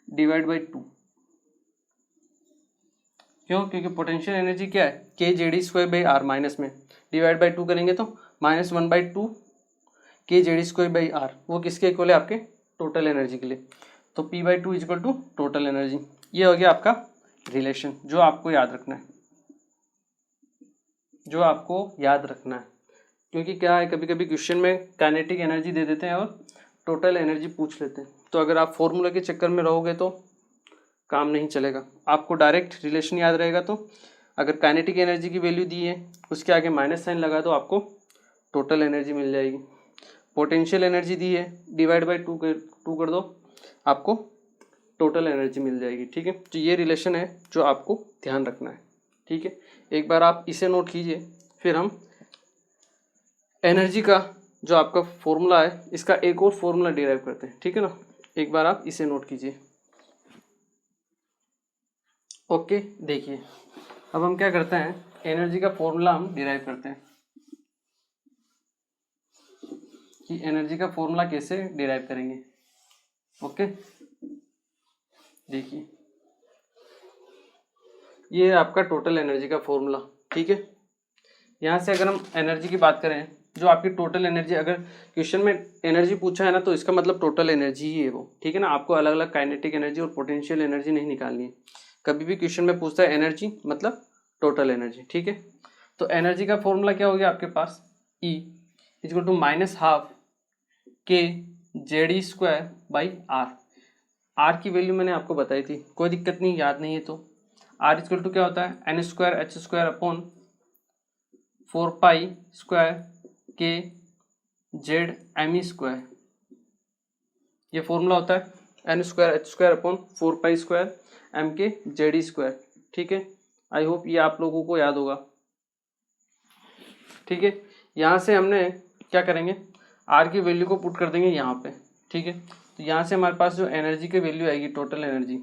/2। क्यों, क्योंकि पोटेंशियल एनर्जी क्या है, kZe²/r माइनस में /2 करेंगे तो -1/2 kZe²/r, वो किसके इक्वल है, आपके टोटल एनर्जी के लिए। तो P/2 is equal to total energy. ये हो गया आपका रिलेशन, जो आपको याद रखना है, जो आपको याद रखना है। क्योंकि क्या है, कभी कभी क्वेश्चन में काइनेटिक एनर्जी दे देते हैं और टोटल एनर्जी पूछ लेते हैं, तो अगर आप फॉर्मूला के चक्कर में रहोगे तो काम नहीं चलेगा। आपको डायरेक्ट रिलेशन याद रहेगा। तो अगर काइनेटिक एनर्जी की वैल्यू दी है, उसके आगे माइनस साइन लगा दो, आपको टोटल एनर्जी मिल जाएगी। पोटेंशियल एनर्जी दी है, /2 कर दो, आपको टोटल एनर्जी मिल जाएगी, ठीक है। तो ये रिलेशन है जो आपको ध्यान रखना है, ठीक है। एक बार आप इसे नोट कीजिए, फिर हम एनर्जी का जो आपका फॉर्मूला है, इसका एक और फॉर्मूला डिराइव करते हैं, ठीक है ना। एक बार आप इसे नोट कीजिए। ओके, देखिए अब हम क्या करते हैं, एनर्जी का फॉर्मूला हम डिराइव करते हैं कि एनर्जी का फॉर्मूला कैसे डिराइव करेंगे। ओके, देखिए ये आपका टोटल एनर्जी का फॉर्मूला, ठीक है। यहाँ से अगर हम एनर्जी की बात करें, जो आपकी टोटल एनर्जी, अगर क्वेश्चन में एनर्जी पूछा है ना, तो इसका मतलब टोटल एनर्जी ही है वो, ठीक है ना। आपको अलग अलग काइनेटिक एनर्जी और पोटेंशियल एनर्जी नहीं निकालनी है। कभी भी क्वेश्चन में पूछता है एनर्जी मतलब टोटल एनर्जी, ठीक है। तो एनर्जी का फॉर्मूला क्या हो गया आपके पास, E equal to -12 kZe²/r। R की वैल्यू मैंने आपको बताई थी, कोई दिक्कत नहीं, याद नहीं है तो। R इक्वल टू क्या होता है, n²h²/4π² kZme²। ये फॉर्मूला होता है n²h²/4π² mkZe², ठीक है। आई होप ये आप लोगों को याद होगा, ठीक है। यहाँ से हमने क्या करेंगे, R की वैल्यू को पुट कर देंगे यहाँ पे, ठीक है। तो यहाँ से हमारे पास जो एनर्जी की वैल्यू आएगी, टोटल एनर्जी,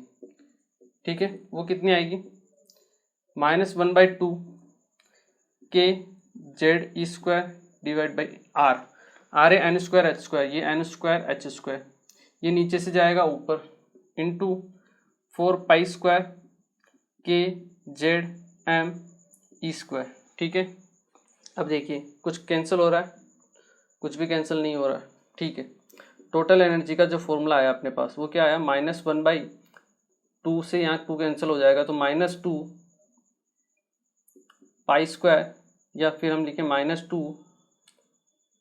ठीक है, वो कितनी आएगी, -1/2 K Z E square divide by R, R है n स्क्वायर h स्क्वायर, ये n स्क्वायर h स्क्वायर, ये नीचे से जाएगा ऊपर into 4 square K Z M E square. ठीक है, अब देखिए कुछ कैंसिल हो रहा है, कुछ भी कैंसिल नहीं हो रहा है। ठीक है, टोटल एनर्जी का जो फॉर्मूला आया अपने पास वो क्या आया, -1/2 से यहाँ 2 कैंसिल हो जाएगा तो -2 पाई स्क्वायर, या फिर हम लिखें -2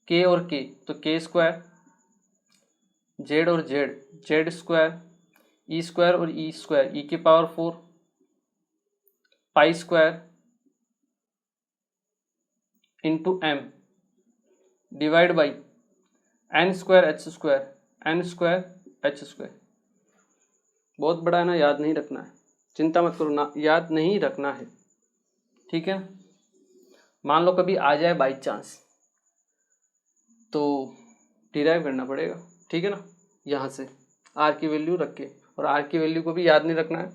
के और के, तो के स्क्वायर, जेड और Z, Z square, E square और ई स्क्वायर, ई की power 4 pi square into M divide by n square H square, n square H square. बहुत बड़ा है ना, याद नहीं रखना है, चिंता मत करो ना, याद नहीं रखना है। ठीक है, मान लो कभी आ जाए बाई चांस तो डिराइव करना पड़ेगा। ठीक है ना, यहाँ से आर की वैल्यू रख के, और आर की वैल्यू को भी याद नहीं रखना है,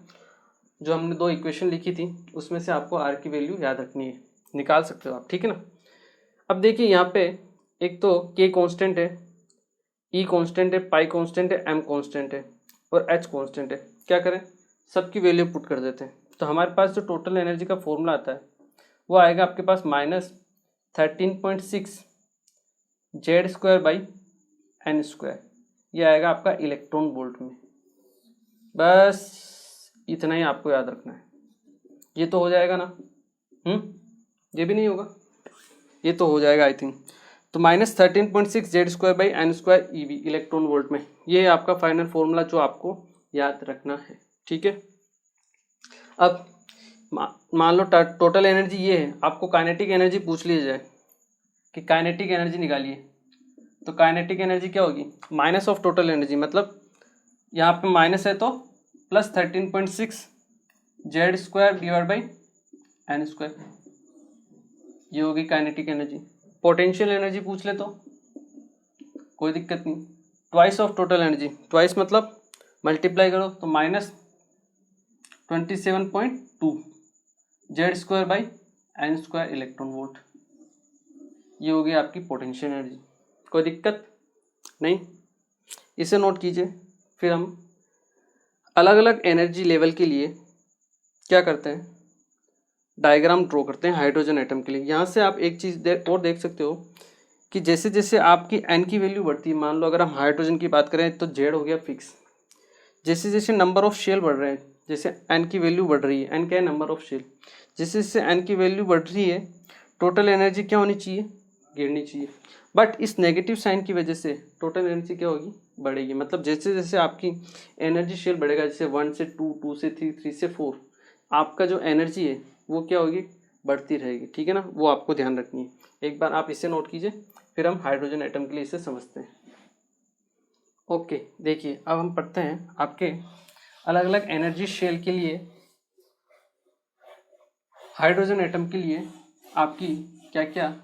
जो हमने 2 इक्वेशन लिखी थी उसमें से आपको आर की वैल्यू याद रखनी है, निकाल सकते हो आप। ठीक है ना, अब देखिए यहाँ पे एक तो के कांस्टेंट है, ई कांस्टेंट है, पाई कांस्टेंट है, एम कांस्टेंट है और एच कांस्टेंट है। क्या करें, सबकी वैल्यू पुट कर देते हैं, तो हमारे पास जो टोटल एनर्जी का फॉर्मूला आता है वो आएगा आपके पास -13.6 Z square by N square, ये आएगा आपका इलेक्ट्रॉन वोल्ट में। बस इतना ही आपको याद रखना है, ये तो हो जाएगा ना। ये भी नहीं होगा, ये तो हो जाएगा आई थिंक। तो -13.6 Z square by N square E V electron volt में, ये है आपका फाइनल फॉर्मूला जो आपको याद रखना है। ठीक है, अब मान लो टोटल एनर्जी ये है, आपको काइनेटिक एनर्जी पूछ ली जाए कि काइनेटिक एनर्जी निकालिए, तो काइनेटिक एनर्जी क्या होगी, माइनस ऑफ टोटल एनर्जी, मतलब यहाँ पे माइनस है तो plus 13.6 Z square divide by N square, ये होगी काइनेटिक एनर्जी। पोटेंशियल एनर्जी पूछ ले तो कोई दिक्कत नहीं, twice of total energy, twice मतलब मल्टीप्लाई करो तो -27.2 Z square by N square electron volt, ये होगी आपकी पोटेंशियल एनर्जी। कोई दिक्कत नहीं, इसे नोट कीजिए। फिर हम अलग अलग एनर्जी लेवल के लिए क्या करते हैं, डायग्राम ड्रॉ करते हैं हाइड्रोजन एटम के लिए। यहाँ से आप एक चीज़ और देख सकते हो कि जैसे जैसे आपकी एन की वैल्यू बढ़ती है, मान लो अगर हम हाइड्रोजन की बात करें तो जेड हो गया फिक्स, जैसे जैसे नंबर ऑफ शेल बढ़ रहे हैं, जैसे एन की वैल्यू बढ़ रही है, एन क्या है नंबर ऑफ शेल, जैसे जैसे एन की वैल्यू बढ़ रही है टोटल एनर्जी क्या होनी चाहिए, गिरनी चाहिए। बट इस नेगेटिव साइन की वजह से टोटल एनर्जी क्या होगी, बढ़ेगी। मतलब जैसे जैसे आपकी एनर्जी शेल बढ़ेगा, जैसे 1 से 2, 2 से 3, 3 से 4, आपका जो एनर्जी है वो क्या होगी, बढ़ती रहेगी। ठीक है ना, वो आपको ध्यान रखनी है। एक बार आप इसे नोट कीजिए, फिर हम हाइड्रोजन एटम के लिए इसे समझते हैं। ओके, देखिए अब हम पढ़ते हैं आपके अलग अलग एनर्जी शेल के लिए, हाइड्रोजन एटम के लिए आपकी क्या क्या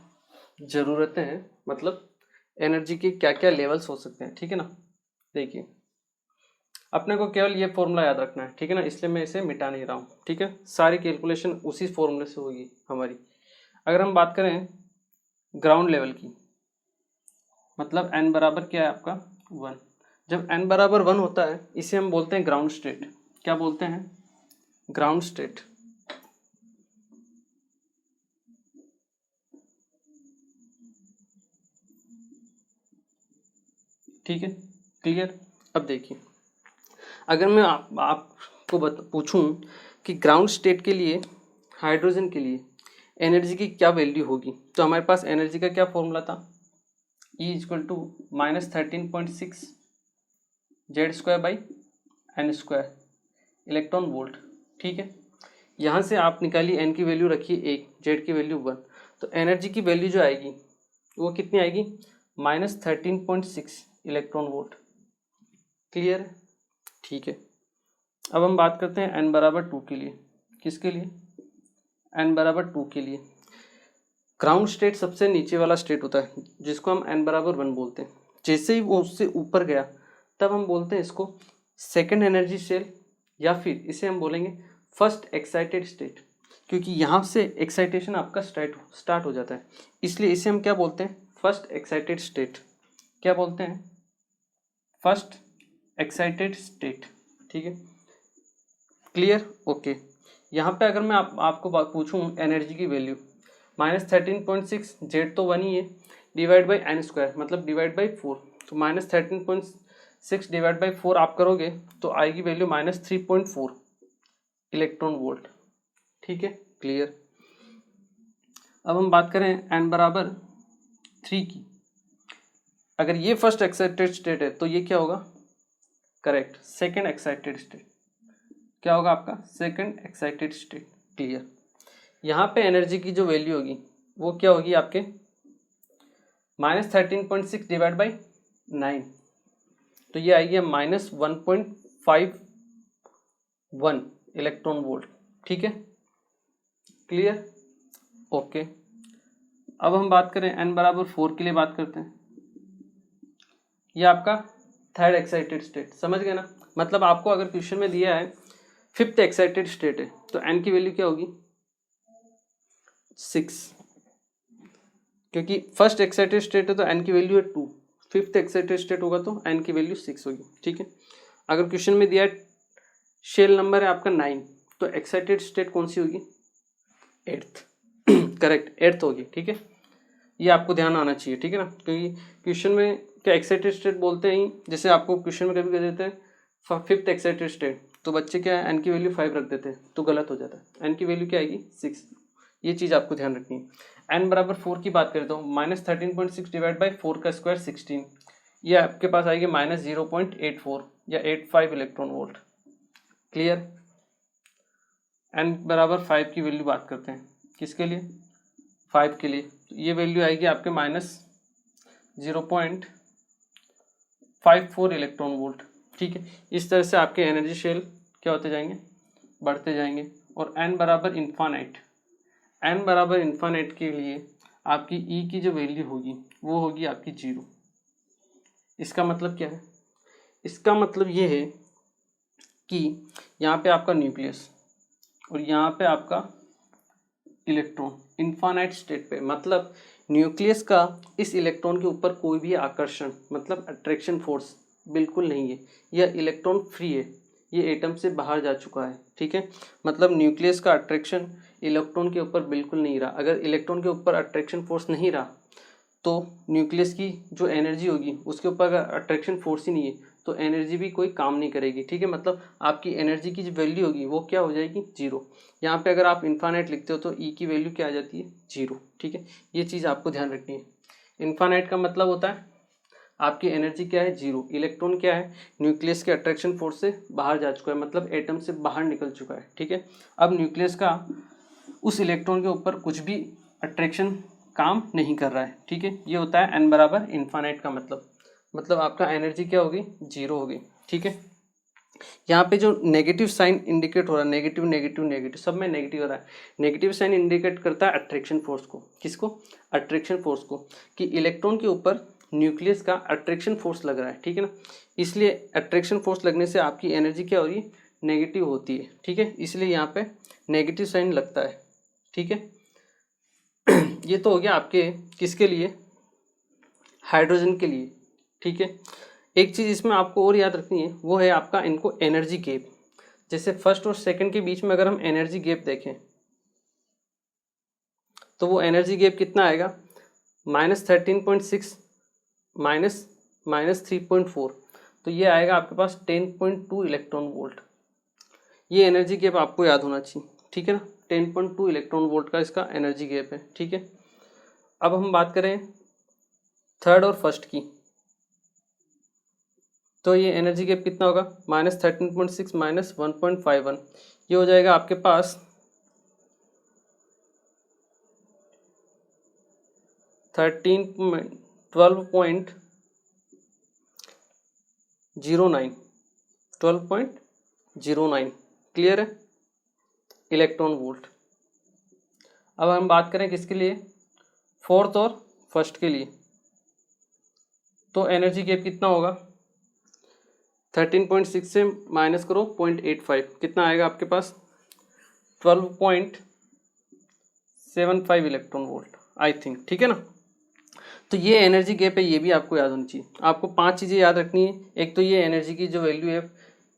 ज़रूरतें हैं, मतलब एनर्जी के क्या क्या लेवल्स हो सकते हैं। ठीक है ना, देखिए अपने को केवल ये फॉर्मूला याद रखना है। ठीक है ना, इसलिए मैं इसे मिटा नहीं रहा हूँ। ठीक है, सारी कैलकुलेशन उसी फॉर्मूले से होगी हमारी। अगर हम बात करें ग्राउंड लेवल की, मतलब n बराबर क्या है आपका 1, जब n बराबर 1 होता है इसे हम बोलते हैं ग्राउंड स्टेट। क्या बोलते हैं, ग्राउंड स्टेट। ठीक है, क्लियर। अब देखिए अगर मैं आपको पूछूं कि ग्राउंड स्टेट के लिए हाइड्रोजन के लिए एनर्जी की क्या वैल्यू होगी, तो हमारे पास एनर्जी का क्या फॉर्मूला था, E = -13.6 Z square by N square electron volt. ठीक है, यहाँ से आप निकालिए एन की वैल्यू रखिए 1, जेड की वैल्यू 1, तो एनर्जी की वैल्यू जो आएगी वो कितनी आएगी, -13.6 इलेक्ट्रॉन वोल्ट। क्लियर है, ठीक है। अब हम बात करते हैं n बराबर 2 के लिए। किसके लिए, n बराबर 2 के लिए। ग्राउंड स्टेट सबसे नीचे वाला स्टेट होता है जिसको हम n बराबर 1 बोलते हैं। जैसे ही वो उससे ऊपर गया तब हम बोलते हैं इसको सेकंड एनर्जी शेल, या फिर इसे हम बोलेंगे फर्स्ट एक्साइटेड स्टेट। क्योंकि यहाँ से एक्साइटेशन आपका स्टार्ट हो जाता है, इसलिए इसे हम क्या बोलते हैं, फर्स्ट एक्साइटेड स्टेट। क्या बोलते हैं, फर्स्ट एक्साइटेड स्टेट। ठीक है, क्लियर, ओके। यहाँ पे अगर मैं आपको पूछूं एनर्जी की वैल्यू, -13.6, जेड तो 1 ही है, डिवाइड बाई एन स्क्वायर मतलब डिवाइड बाई 4, तो -13.6 डिवाइड बाई 4 आप करोगे तो आएगी वैल्यू -3.4 इलेक्ट्रॉन वोल्ट। ठीक है, क्लियर। अब हम बात करें n बराबर 3 की, अगर ये फर्स्ट एक्साइटेड स्टेट है तो ये क्या होगा, करेक्ट, सेकेंड एक्साइटेड स्टेट। क्या होगा आपका, सेकेंड एक्साइटेड स्टेट, क्लियर। यहाँ पे एनर्जी की जो वैल्यू होगी वो क्या होगी आपके, -13.6 डिवाइड बाई 9, तो ये आएगी -1.51 इलेक्ट्रॉन वोल्ट। ठीक है, क्लियर, ओके। अब हम बात करें n बराबर 4 के लिए बात करते हैं, ये आपका थर्ड एक्साइटेड स्टेट, समझ गए ना। मतलब आपको अगर क्वेश्चन में दिया है फिफ्थ एक्साइटेड स्टेट है तो n की वैल्यू क्या होगी, 6, क्योंकि फर्स्ट एक्साइटेड स्टेट है तो n की वैल्यू है 2, फिफ्थ एक्साइटेड स्टेट होगा तो n की वैल्यू 6 होगी। ठीक है, अगर क्वेश्चन में दिया है शेल नंबर है आपका 9, तो एक्साइटेड स्टेट कौन सी होगी, 8th करेक्ट, 8th होगी। ठीक है, ये आपको ध्यान आना चाहिए, ठीक है ना, क्योंकि क्वेश्चन में क्या एक्साइटेड स्टेट बोलते हैं, जैसे आपको क्वेश्चन में कभी कह देते हैं फिफ्थ एक्साइटेड स्टेट, तो बच्चे क्या है n की वैल्यू 5 रख देते हैं, तो गलत हो जाता है, n की वैल्यू क्या आएगी, 6। ये चीज़ आपको ध्यान रखनी है। n बराबर 4 की बात करें तो -13.6 डिवाइड बाई 4 का स्क्वायर 16, ये आपके पास आएगी -0.84 या 85 इलेक्ट्रॉन वोल्ट, क्लियर। n बराबर 5 की वैल्यू बात करते हैं, किसके लिए, 5 के लिए, तो ये वैल्यू आएगी आपके -0.54 इलेक्ट्रॉन वोल्ट। ठीक है, इस तरह से आपके एनर्जी शेल क्या होते जाएंगे, बढ़ते जाएंगे। और n बराबर इन्फानाइट, n बराबर इन्फानाइट के लिए आपकी E की जो वैल्यू होगी वो होगी आपकी 0। इसका मतलब क्या है, इसका मतलब ये है कि यहाँ पे आपका न्यूक्लियस और यहाँ पे आपका इलेक्ट्रॉन इन्फानाइट स्टेट पे, मतलब न्यूक्लियस का इस इलेक्ट्रॉन के ऊपर कोई भी आकर्षण मतलब अट्रैक्शन फोर्स बिल्कुल नहीं है, यह इलेक्ट्रॉन फ्री है, ये एटम से बाहर जा चुका है। ठीक है, मतलब न्यूक्लियस का अट्रैक्शन इलेक्ट्रॉन के ऊपर बिल्कुल नहीं रहा। अगर इलेक्ट्रॉन के ऊपर अट्रैक्शन फोर्स नहीं रहा तो न्यूक्लियस की जो एनर्जी होगी उसके ऊपर अगर अट्रैक्शन फोर्स ही नहीं है तो एनर्जी भी कोई काम नहीं करेगी। ठीक है, मतलब आपकी एनर्जी की जो वैल्यू होगी वो क्या हो जाएगी, 0। यहाँ पे अगर आप इन्फानाइट लिखते हो तो ई की वैल्यू क्या आ जाती है, 0। ठीक है, ये चीज़ आपको ध्यान रखनी है। इन्फानाइट का मतलब होता है आपकी एनर्जी क्या है, 0, इलेक्ट्रॉन क्या है, न्यूक्लियस के अट्रैक्शन फोर्स से बाहर जा चुका है, मतलब एटम से बाहर निकल चुका है। ठीक है, अब न्यूक्लियस का उस इलेक्ट्रॉन के ऊपर कुछ भी अट्रैक्शन काम नहीं कर रहा है। ठीक है, ये होता है n बराबर इन्फानाइट का मतलब आपका एनर्जी क्या होगी, 0 होगी। ठीक है, यहाँ पे जो नेगेटिव साइन इंडिकेट हो रहा है, नेगेटिव नेगेटिव नेगेटिव सब में नेगेटिव हो रहा है, नेगेटिव साइन इंडिकेट करता है अट्रैक्शन फोर्स को, किसको, अट्रैक्शन फोर्स को, कि इलेक्ट्रॉन के ऊपर न्यूक्लियस का अट्रैक्शन फोर्स लग रहा है। ठीक है ना, इसलिए अट्रैक्शन फोर्स लगने से आपकी एनर्जी क्या हो रही है, नेगेटिव होती है। ठीक है, इसलिए यहाँ पे नेगेटिव साइन लगता है। ठीक है, ये तो हो गया आपके किसके लिए, हाइड्रोजन के लिए। ठीक है, एक चीज़ इसमें आपको और याद रखनी है, वो है आपका इनको एनर्जी गैप। जैसे फर्स्ट और सेकंड के बीच में अगर हम एनर्जी गैप देखें तो वो एनर्जी गैप कितना आएगा, -13.6 -3.4, तो ये आएगा आपके पास 10.2 इलेक्ट्रॉन वोल्ट। ये एनर्जी गैप आपको याद होना चाहिए। ठीक है ना, 10.2 इलेक्ट्रॉन वोल्ट का इसका एनर्जी गैप है। ठीक है, अब हम बात करें थर्ड और फर्स्ट की, तो ये एनर्जी गैप कितना होगा, -13.6 -1.51, ये हो जाएगा आपके पास 12.09 क्लियर है, इलेक्ट्रॉन वोल्ट। अब हम बात करें किसके लिए, फोर्थ और फर्स्ट के लिए, तो एनर्जी गैप कितना होगा, 13.6 से माइनस करो 0.85, कितना आएगा आपके पास, 12.09 75 इलेक्ट्रॉन वोल्ट आई थिंक, ठीक है ना। तो ये एनर्जी गैप है, ये भी आपको याद होनी चाहिए। आपको 5 चीज़ें याद रखनी है। एक तो ये एनर्जी की जो वैल्यू है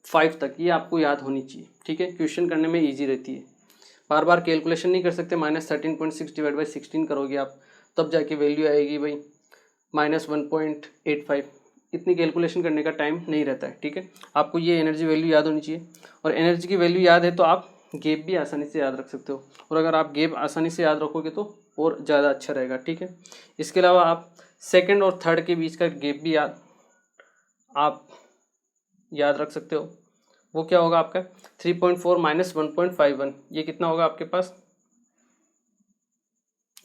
5 तक, ये आपको याद होनी चाहिए, ठीक है। क्वेश्चन करने में ईजी रहती है, बार बार कैलकुलेशन नहीं कर सकते। -13.6 डिवाइड बाई 16 करोगे आप, तब जाके वैल्यू आएगी भाई -1.85। इतनी कैलकुलेशन करने का टाइम नहीं रहता है, ठीक है। आपको ये एनर्जी वैल्यू याद होनी चाहिए, और एनर्जी की वैल्यू याद है तो आप गैप भी आसानी से याद रख सकते हो। और अगर आप गैप आसानी से याद रखोगे तो और ज़्यादा अच्छा रहेगा, ठीक है। इसके अलावा आप सेकंड और थर्ड के बीच का गैप भी आप याद रख सकते हो। वो क्या होगा आपका 3.4 माइनस 1.51, ये कितना होगा आपके पास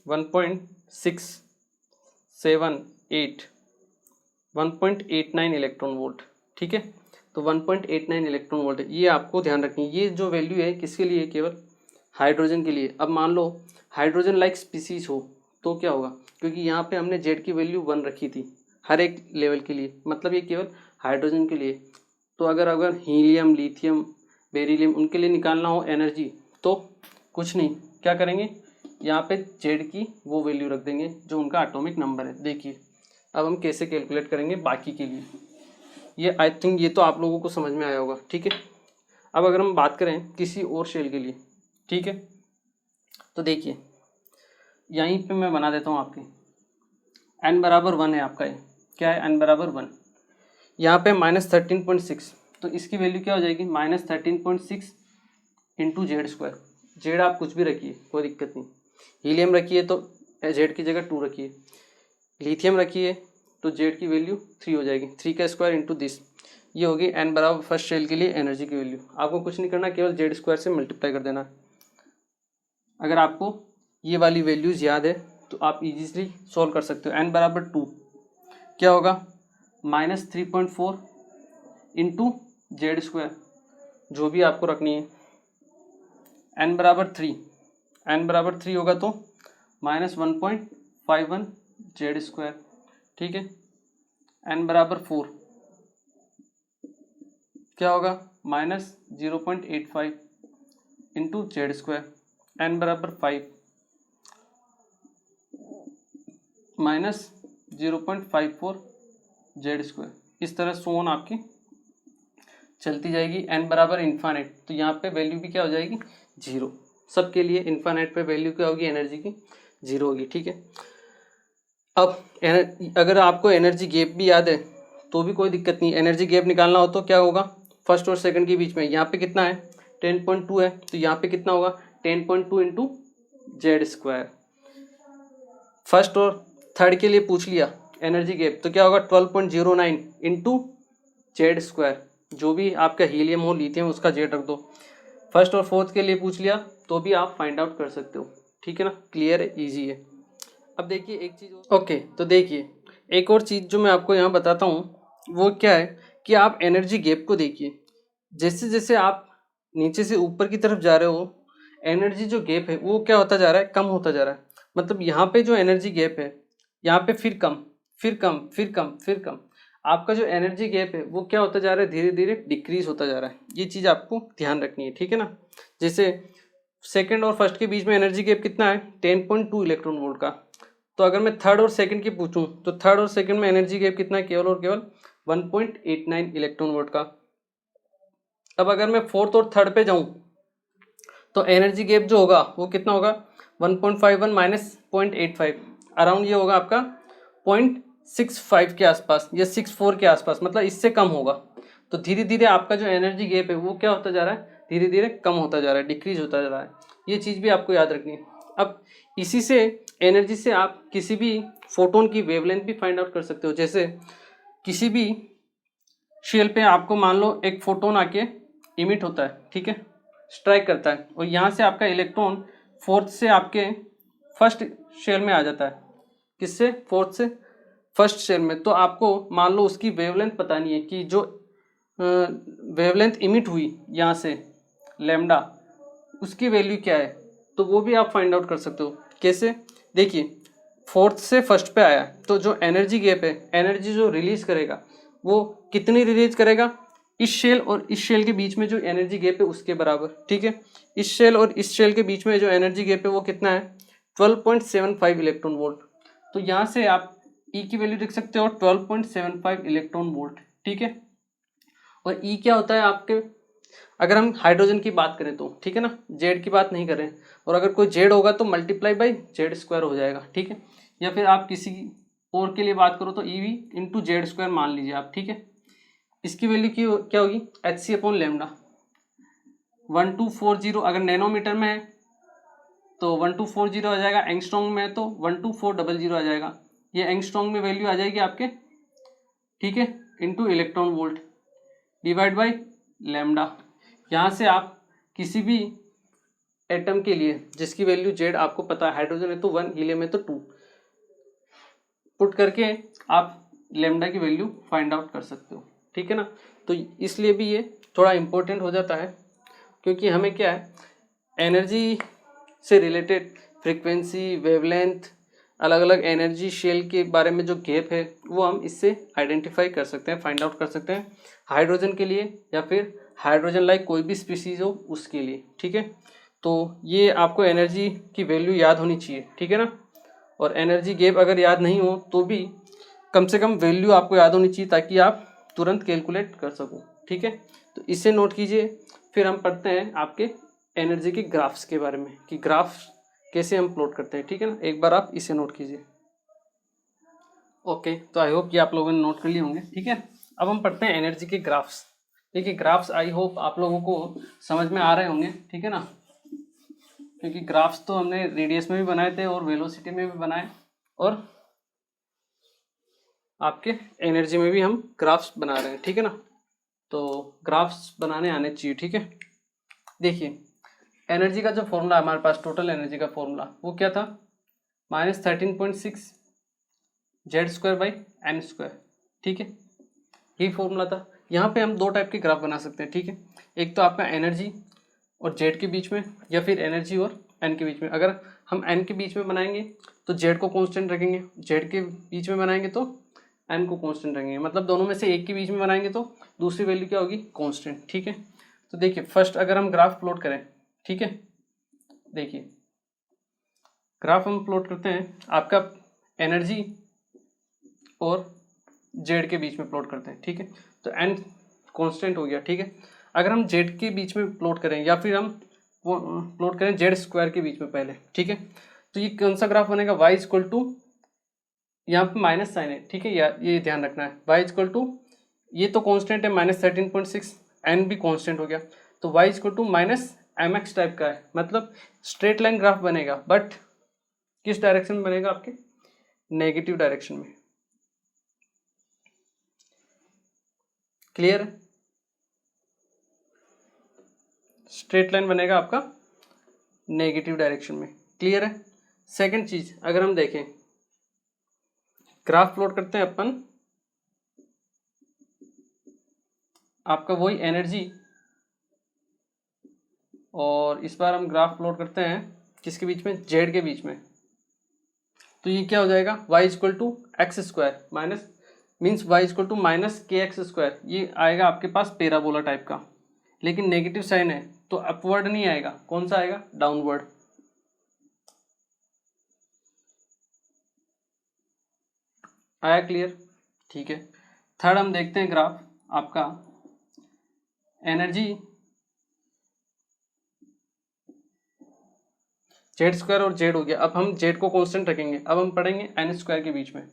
1.678 इलेक्ट्रॉन वोल्ट, ठीक है। तो 1.89 इलेक्ट्रॉन वोल्ट है, ये आपको ध्यान रखनी है। ये जो वैल्यू है किसके लिए, केवल हाइड्रोजन के लिए। अब मान लो हाइड्रोजन लाइक स्पीसीज हो तो क्या होगा, क्योंकि यहाँ पे हमने जेड की वैल्यू 1 रखी थी हर एक लेवल के लिए, मतलब ये केवल हाइड्रोजन के लिए। तो अगर हीलियम, लिथियम, बेरिलियम उनके लिए निकालना हो एनर्जी, तो कुछ नहीं, क्या करेंगे, यहाँ पे जेड की वो वैल्यू रख देंगे जो उनका एटॉमिक नंबर है। देखिए अब हम कैसे कैलकुलेट करेंगे बाकी के लिए, ये आई थिंक ये तो आप लोगों को समझ में आया होगा, ठीक है। अब अगर हम बात करें किसी और शेल के लिए, ठीक है, तो देखिए यहीं पे मैं बना देता हूँ आपके n बराबर 1 है आपका, ये क्या है n बराबर 1, यहाँ पे -13.6, तो इसकी वैल्यू क्या हो जाएगी -13.6 इंटू जेड स्क्वायर। जेड आप कुछ भी रखिए कोई दिक्कत नहीं, हीलियम रखिए तो जेड की जगह 2 रखिए, लिथियम रखिए तो जेड की वैल्यू 3 हो जाएगी, 3 का स्क्वायर इंटू दिस, ये होगी n बराबर फर्स्ट शेल के लिए एनर्जी की वैल्यू। आपको कुछ नहीं करना, केवल जेड स्क्वायर से मल्टीप्लाई कर देना। अगर आपको ये वाली वैल्यूज़ याद है तो आप इजीली सॉल्व कर सकते हो। n बराबर 2 क्या होगा -3.4 इंटू जेड स्क्वायर, जो भी आपको रखनी है। n बराबर 3 होगा तो -1.51 जेड स्क्वायर, ठीक है। n बराबर 4 क्या होगा -0.85 इंटू जेड स्क्वायर। n बराबर 5 -0.54 जेड स्क्वायर। इस तरह सोन आपकी चलती जाएगी। n बराबर इन्फानेट, तो यहाँ पे वैल्यू भी क्या हो जाएगी 0, सबके लिए इन्फानेट पे वैल्यू क्या होगी एनर्जी की 0 होगी, ठीक है। अब अगर आपको एनर्जी गैप भी याद है तो भी कोई दिक्कत नहीं, एनर्जी गैप निकालना हो तो क्या होगा, फर्स्ट और सेकंड के बीच में यहाँ पे कितना है 10.2 है, तो यहाँ पे कितना होगा 10.2 इंटू जेड स्क्वायर। फर्स्ट और थर्ड के लिए पूछ लिया एनर्जी गैप, तो क्या होगा 12.09 इंटू जेड स्क्वायर, जो भी आपका हीलियम हो, लिथियम, उसका जेड रख दो। फर्स्ट और फोर्थ के लिए पूछ लिया तो भी आप फाइंड आउट कर सकते हो, ठीक है ना, क्लियर है, ईजी है। अब देखिए एक चीज़ ओके, तो देखिए एक और चीज़ जो मैं आपको यहाँ बताता हूँ वो क्या है कि आप एनर्जी गैप को देखिए, जैसे जैसे आप नीचे से ऊपर की तरफ जा रहे हो एनर्जी जो गैप है वो क्या होता जा रहा है, कम होता जा रहा है। मतलब यहाँ पे जो एनर्जी गैप है यहाँ पे फिर कम, फिर कम, फिर कम, फिर कम, आपका जो एनर्जी गैप है वो क्या होता जा रहा है, धीरे धीरे डिक्रीज होता जा रहा है। ये चीज़ आपको ध्यान रखनी है, ठीक है ना। जैसे सेकंड और फर्स्ट के बीच में एनर्जी गैप कितना है 10.2 इलेक्ट्रॉन वोल्ट का, तो अगर मैं थर्ड और सेकंड की पूछूं तो थर्ड और सेकंड में एनर्जी गैप कितना है, केवल और केवल 1.89 इलेक्ट्रॉन वोल्ट का। अब अगर मैं फोर्थ और थर्ड पे जाऊं तो एनर्जी गैप जो होगा वो कितना होगा 1.51 माइनस 0.85, अराउंड ये होगा आपका 0.65 के आसपास या 64 के आसपास, मतलब इससे कम होगा। तो धीरे धीरे आपका जो एनर्जी गैप है वो क्या होता जा रहा है, धीरे धीरे कम होता जा रहा है, डिक्रीज होता जा रहा है। ये चीज़ भी आपको याद रखनी है। अब इसी से एनर्जी से आप किसी भी फोटोन की वेवलेंथ भी फाइंड आउट कर सकते हो। जैसे किसी भी शेल पे आपको मान लो एक फोटोन आके इमिट होता है, ठीक है, स्ट्राइक करता है, और यहाँ से आपका इलेक्ट्रॉन फोर्थ से आपके फर्स्ट शेल में आ जाता है। किससे, फोर्थ से फर्स्ट शेल में। तो आपको मान लो उसकी वेवलेंथ पता नहीं है कि जो वेवलेंथ इमिट हुई यहाँ से लैम्डा, उसकी वैल्यू क्या है, तो वो भी आप फाइंड आउट कर सकते हो। कैसे, देखिए फोर्थ से फर्स्ट पे आया तो जो एनर्जी गैप है, एनर्जी जो रिलीज करेगा वो कितनी रिलीज करेगा, इस शेल और इस शेल के बीच में जो एनर्जी गैप है उसके बराबर, ठीक है। इस शेल और इस शेल के बीच में जो एनर्जी गैप है वो कितना है 12.75 इलेक्ट्रॉन वोल्ट। तो यहाँ से आप ई की वैल्यू देख सकते हो 12.75 इलेक्ट्रॉन वोल्ट, ठीक है। और ई क्या होता है आपके, अगर हम हाइड्रोजन की बात करें तो, ठीक है ना, जेड की बात नहीं करें, और अगर कोई जेड होगा तो मल्टीप्लाई बाई जेड स्क्वायर हो जाएगा, ठीक है। या फिर आप किसी और के लिए बात करो तो E V into Z square मान लीजिए आप, ठीक है। इसकी वैल्यू की क्या होगी, एच सी अपॉन लेमडा 1240, अगर नैनोमीटर में है तो 1240 आ जाएगा, एंगस्ट्रॉन्ग में है तो 12400 आ जाएगा। ये एंगस्ट्रॉन्ग में वैल्यू आ जाएगी आपके, ठीक है, into electron volt divide by lambda. यहाँ से आप किसी भी एटम के लिए जिसकी वैल्यू जेड आपको पता है, हाइड्रोजन है तो 1, हीलियम है तो 2, पुट करके आप लेमडा की वैल्यू फाइंड आउट कर सकते हो, ठीक है ना। तो इसलिए भी ये थोड़ा इम्पोर्टेंट हो जाता है, क्योंकि हमें क्या है, एनर्जी से रिलेटेड फ्रीक्वेंसी, वेवलेंथ, अलग अलग एनर्जी शेल के बारे में जो गैप है वो हम इससे आइडेंटिफाई कर सकते हैं, फाइंड आउट कर सकते हैं, हाइड्रोजन के लिए या फिर हाइड्रोजन लाइक कोई भी स्पीसीज हो उसके लिए, ठीक है। तो ये आपको एनर्जी की वैल्यू याद होनी चाहिए, ठीक है ना। और एनर्जी गैप अगर याद नहीं हो तो भी कम से कम वैल्यू आपको याद होनी चाहिए ताकि आप तुरंत कैलकुलेट कर सको, ठीक है। तो इसे नोट कीजिए। फिर हम पढ़ते हैं आपके एनर्जी के ग्राफ्स के बारे में, कि ग्राफ्स कैसे हम प्लॉट करते हैं, ठीक है ना। एक बार आप इसे नोट कीजिए। ओके, तो आई होप कि आप लोगों ने नोट कर लिए होंगे, ठीक है। अब हम पढ़ते हैं एनर्जी के ग्राफ्स। देखिए ग्राफ्स आई होप आप लोगों को समझ में आ रहे होंगे, ठीक है ना, क्योंकि ग्राफ्स तो हमने रेडियस में भी बनाए थे और वेलोसिटी में भी बनाए, और आपके एनर्जी में भी हम ग्राफ्स बना रहे हैं, ठीक है ना। तो ग्राफ्स बनाने आने चाहिए, ठीक है। देखिए एनर्जी का जो फॉर्मूला हमारे पास, टोटल एनर्जी का फॉर्मूला वो क्या था, -13.6 Z square by N square, ठीक है, यही फॉर्मूला था। यहाँ पे हम दो टाइप के ग्राफ बना सकते हैं, ठीक है। एक तो आपका एनर्जी और जेड के बीच में, या फिर एनर्जी और एन के बीच में। अगर हम एन के बीच में बनाएंगे तो जेड को कांस्टेंट रखेंगे, जेड के बीच में बनाएंगे तो एन को कांस्टेंट रखेंगे, मतलब दोनों में से एक के बीच में बनाएंगे तो दूसरी वैल्यू क्या होगी, कांस्टेंट, ठीक है। तो देखिए फर्स्ट अगर हम ग्राफ प्लॉट करें, ठीक है, देखिए ग्राफ हम प्लॉट करते हैं, आपका एनर्जी और जेड के बीच में प्लॉट करते हैं, ठीक है। तो एन कांस्टेंट हो गया, ठीक है। अगर हम जेड के बीच में प्लॉट करें या फिर हम वो प्लॉट करें जेड स्क्वायर के बीच में पहले, ठीक है, तो ये कौन सा ग्राफ बनेगा, y इक्वल टू, यहाँ पे माइनस साइन है, ठीक है, ये ध्यान रखना है, y इक्वल टू, ये तो कांस्टेंट है -13.6, एन भी कांस्टेंट हो गया, तो y equal to -mx type का है, मतलब स्ट्रेट लाइन ग्राफ बनेगा, बट किस डायरेक्शन में बनेगा, आपके नेगेटिव डायरेक्शन में। क्लियर है, स्ट्रेट लाइन बनेगा आपका नेगेटिव डायरेक्शन में, क्लियर है। सेकंड चीज अगर हम देखें, ग्राफ प्लॉट करते हैं अपन, आपका वही एनर्जी, और इस बार हम ग्राफ प्लॉट करते हैं किसके बीच में, जेड के बीच में। तो ये क्या हो जाएगा, y equal to X square minus, means y equal to -kx², ये आएगा आपके पास पैराबोला टाइप का, लेकिन नेगेटिव साइन है तो अपवर्ड नहीं आएगा, कौन सा आएगा, डाउनवर्ड। आया क्लियर, ठीक है। थर्ड हम देखते हैं ग्राफ आपका एनर्जी जेड स्क्वायर और जेड हो गया, अब हम जेड को कांस्टेंट रखेंगे, अब हम पढ़ेंगे एन स्क्वायर के बीच में,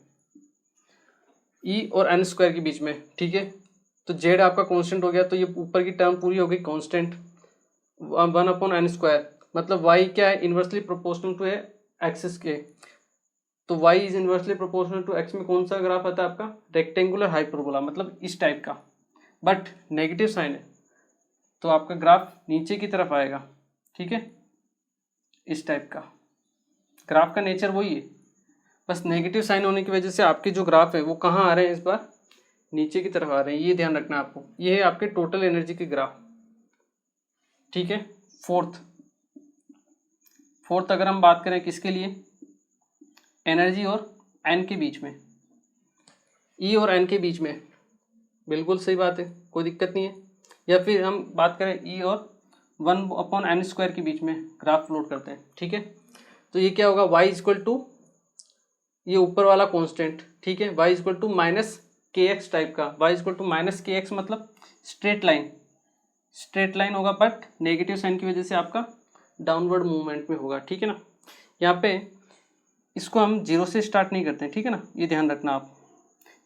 ई और एन स्क्वायर के बीच में, ठीक है। तो जेड आपका कांस्टेंट हो गया, तो ये ऊपर की टर्म पूरी हो गई कांस्टेंट, 1/n², मतलब y क्या है, इन्वर्सली प्रोपोर्शनल टू है एक्सिस के, तो y is inversely proportional to x में कौन सा ग्राफ आता है आपका, रेक्टेंगुलर हाइपरबोला, मतलब इस टाइप का, बट नेगेटिव साइन है तो आपका ग्राफ नीचे की तरफ आएगा, ठीक है, इस टाइप का। ग्राफ का नेचर वही है, बस नेगेटिव साइन होने की वजह से आपके जो ग्राफ है वो कहाँ आ रहे हैं, इस बार नीचे की तरफ आ रहे हैं, ये ध्यान रखना है आपको। ये है आपके टोटल एनर्जी के ग्राफ, ठीक है। फोर्थ अगर हम बात करें किसके लिए, एनर्जी और एन के बीच में, ई और एन के बीच में, बिल्कुल सही बात है, कोई दिक्कत नहीं है। या फिर हम बात करें ई और 1/n² के बीच में ग्राफ प्लॉट करते हैं, ठीक है। तो ये क्या होगा, y इक्वल टू ये ऊपर वाला कांस्टेंट, ठीक है, y इक्वल टू माइनस के एक्स टाइप का, y इक्वल टू माइनस के एक्स मतलब स्ट्रेट लाइन होगा, बट नेगेटिव साइन की वजह से आपका डाउनवर्ड मूवमेंट में होगा, ठीक है ना। यहाँ पे इसको हम जीरो से स्टार्ट नहीं करते हैं, ठीक है ना, ये ध्यान रखना आप।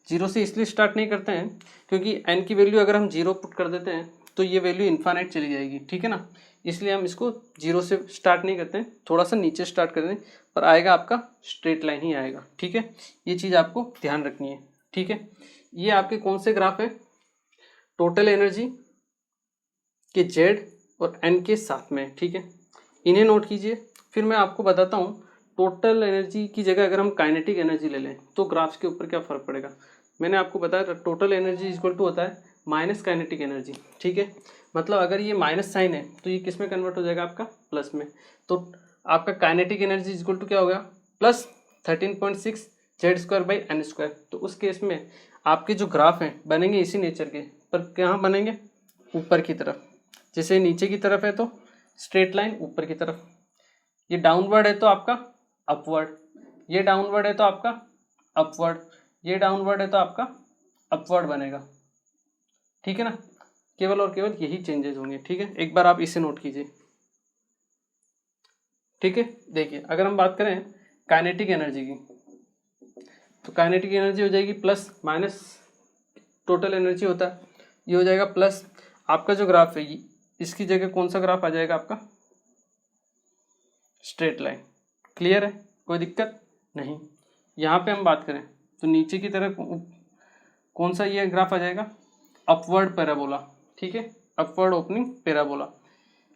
जीरो से इसलिए स्टार्ट नहीं करते हैं क्योंकि n की वैल्यू अगर हम जीरो पुट कर देते हैं तो ये वैल्यू इन्फानाइट चली जाएगी, ठीक है ना, इसलिए हम इसको जीरो से स्टार्ट नहीं करते हैं, थोड़ा सा नीचे स्टार्ट कर दें, पर आएगा आपका स्ट्रेट लाइन ही आएगा, ठीक है। ये चीज़ आपको ध्यान रखनी है, ठीक है। ये आपके कौन से ग्राफ है, टोटल एनर्जी के जेड और एन के साथ में, ठीक है, इन्हें नोट कीजिए। फिर मैं आपको बताता हूँ टोटल एनर्जी की जगह अगर हम काइनेटिक एनर्जी ले लें तो ग्राफ्स के ऊपर क्या फ़र्क पड़ेगा। मैंने आपको बताया टोटल एनर्जी इक्वल टू होता है माइनस काइनेटिक एनर्जी, ठीक है, मतलब अगर ये माइनस साइन है तो ये किस में कन्वर्ट हो जाएगा, आपका प्लस में। तो आपका काइनेटिक एनर्जी इक्वल टू क्या हो गया, plus 13.6 Z square by N square. तो उस केस में आपके जो ग्राफ हैं बनेंगे इसी नेचर के, पर कहाँ बनेंगे, ऊपर की तरफ। जैसे नीचे की तरफ है तो स्ट्रेट लाइन ऊपर की तरफ, ये डाउनवर्ड है तो आपका अपवर्ड, ये डाउनवर्ड है तो आपका अपवर्ड, ये डाउनवर्ड है तो आपका अपवर्ड बनेगा, ठीक है ना। केवल और केवल यही चेंजेस होंगे, ठीक है, एक बार आप इसे नोट कीजिए, ठीक है। देखिए अगर हम बात करें काइनेटिक एनर्जी की तो काइनेटिक एनर्जी हो जाएगी प्लस माइनस टोटल एनर्जी होता है, ये हो जाएगा प्लस। आपका जो ग्राफ है इसकी जगह कौन सा ग्राफ आ जाएगा, आपका स्ट्रेट लाइन। क्लियर है, कोई दिक्कत नहीं। यहाँ पे हम बात करें तो नीचे की तरफ कौन सा ये ग्राफ आ जाएगा, अपवर्ड पैराबोला, ठीक है, अपवर्ड ओपनिंग पैराबोला।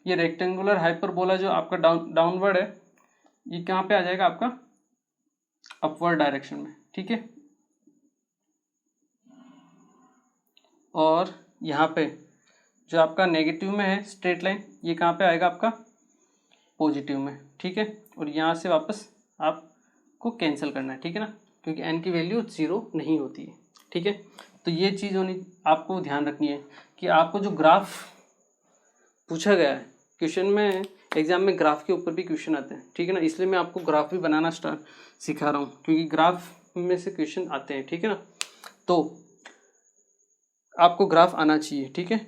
ये रेक्टेंगुलर हाइपरबोला जो आपका डाउनवर्ड है ये कहाँ पे आ जाएगा, आपका अपवर्ड डायरेक्शन में, ठीक है। और यहाँ पे जो आपका नेगेटिव में है स्ट्रेट लाइन ये कहाँ पे आएगा, आपका पॉजिटिव में, ठीक है। और यहाँ से वापस आपको कैंसिल करना है, ठीक है ना, क्योंकि n की वैल्यू 0 नहीं होती है, ठीक है। तो ये चीज़ होनी आपको ध्यान रखनी है कि आपको जो ग्राफ पूछा गया है क्वेश्चन में, एग्जाम में ग्राफ के ऊपर भी क्वेश्चन आते हैं, ठीक है ना, इसलिए मैं आपको ग्राफ भी बनाना सिखा रहा हूँ क्योंकि ग्राफ में से क्वेश्चन आते हैं, ठीक है ना। तो आपको ग्राफ आना चाहिए, ठीक है।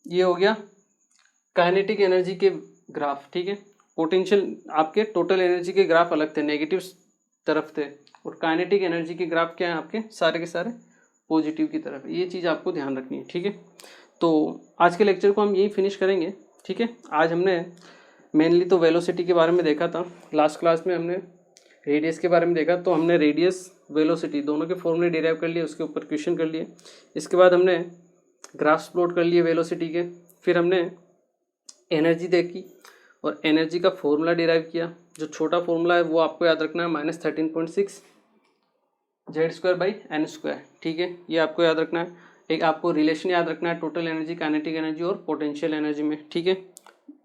ये हो गया काइनेटिक एनर्जी के ग्राफ, ठीक है। पोटेंशियल आपके टोटल एनर्जी के ग्राफ अलग थे, नेगेटिव तरफ थे, और काइनेटिक एनर्जी के ग्राफ क्या है आपके सारे के सारे पॉजिटिव की तरफ। ये चीज़ आपको ध्यान रखनी है, ठीक है। तो आज के लेक्चर को हम यही फिनिश करेंगे, ठीक है। आज हमने मेनली तो वेलोसिटी के बारे में देखा था, लास्ट क्लास में हमने रेडियस के बारे में देखा, तो हमने रेडियस वेलोसिटी दोनों के फॉर्मूले डिराइव कर लिए, उसके ऊपर क्वेश्चन कर लिए। इसके बाद हमने ग्राफ्स प्लॉट कर लिए वेलोसिटी के, फिर हमने एनर्जी देखी और एनर्जी का फॉर्मूला डिराइव किया। जो छोटा फॉर्मूला है वो आपको याद रखना है, -13.6 Z square by N square, ठीक है, ये आपको याद रखना है। एक आपको रिलेशन याद रखना है टोटल एनर्जी, काइनेटिक एनर्जी और पोटेंशियल एनर्जी में, ठीक है,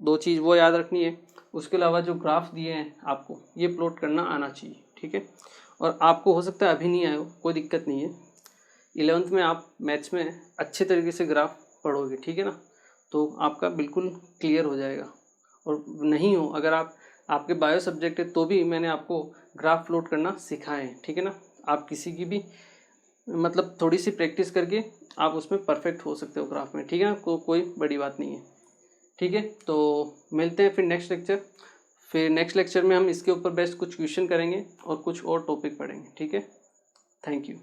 दो चीज़ वो याद रखनी है। उसके अलावा जो ग्राफ दिए हैं आपको ये प्लॉट करना आना चाहिए, ठीक है। और आपको हो सकता है अभी नहीं आए हो, कोई दिक्कत नहीं है, 11th में आप मैथ्स में अच्छे तरीके से ग्राफ पढ़ोगे, ठीक है ना, तो आपका बिल्कुल क्लियर हो जाएगा। और नहीं हो अगर आपके बायो सब्जेक्ट है तो भी मैंने आपको ग्राफ प्लॉट करना सिखाए हैं, ठीक है ना। आप किसी की भी मतलब थोड़ी सी प्रैक्टिस करके आप उसमें परफेक्ट हो सकते हो ग्राफ में, ठीक है ना, कोई बड़ी बात नहीं है, ठीक है। तो मिलते हैं फिर नेक्स्ट लेक्चर। फिर नेक्स्ट लेक्चर में हम इसके ऊपर बेस्ट कुछ क्वेश्चन करेंगे और कुछ और टॉपिक पढ़ेंगे, ठीक है। Thank you.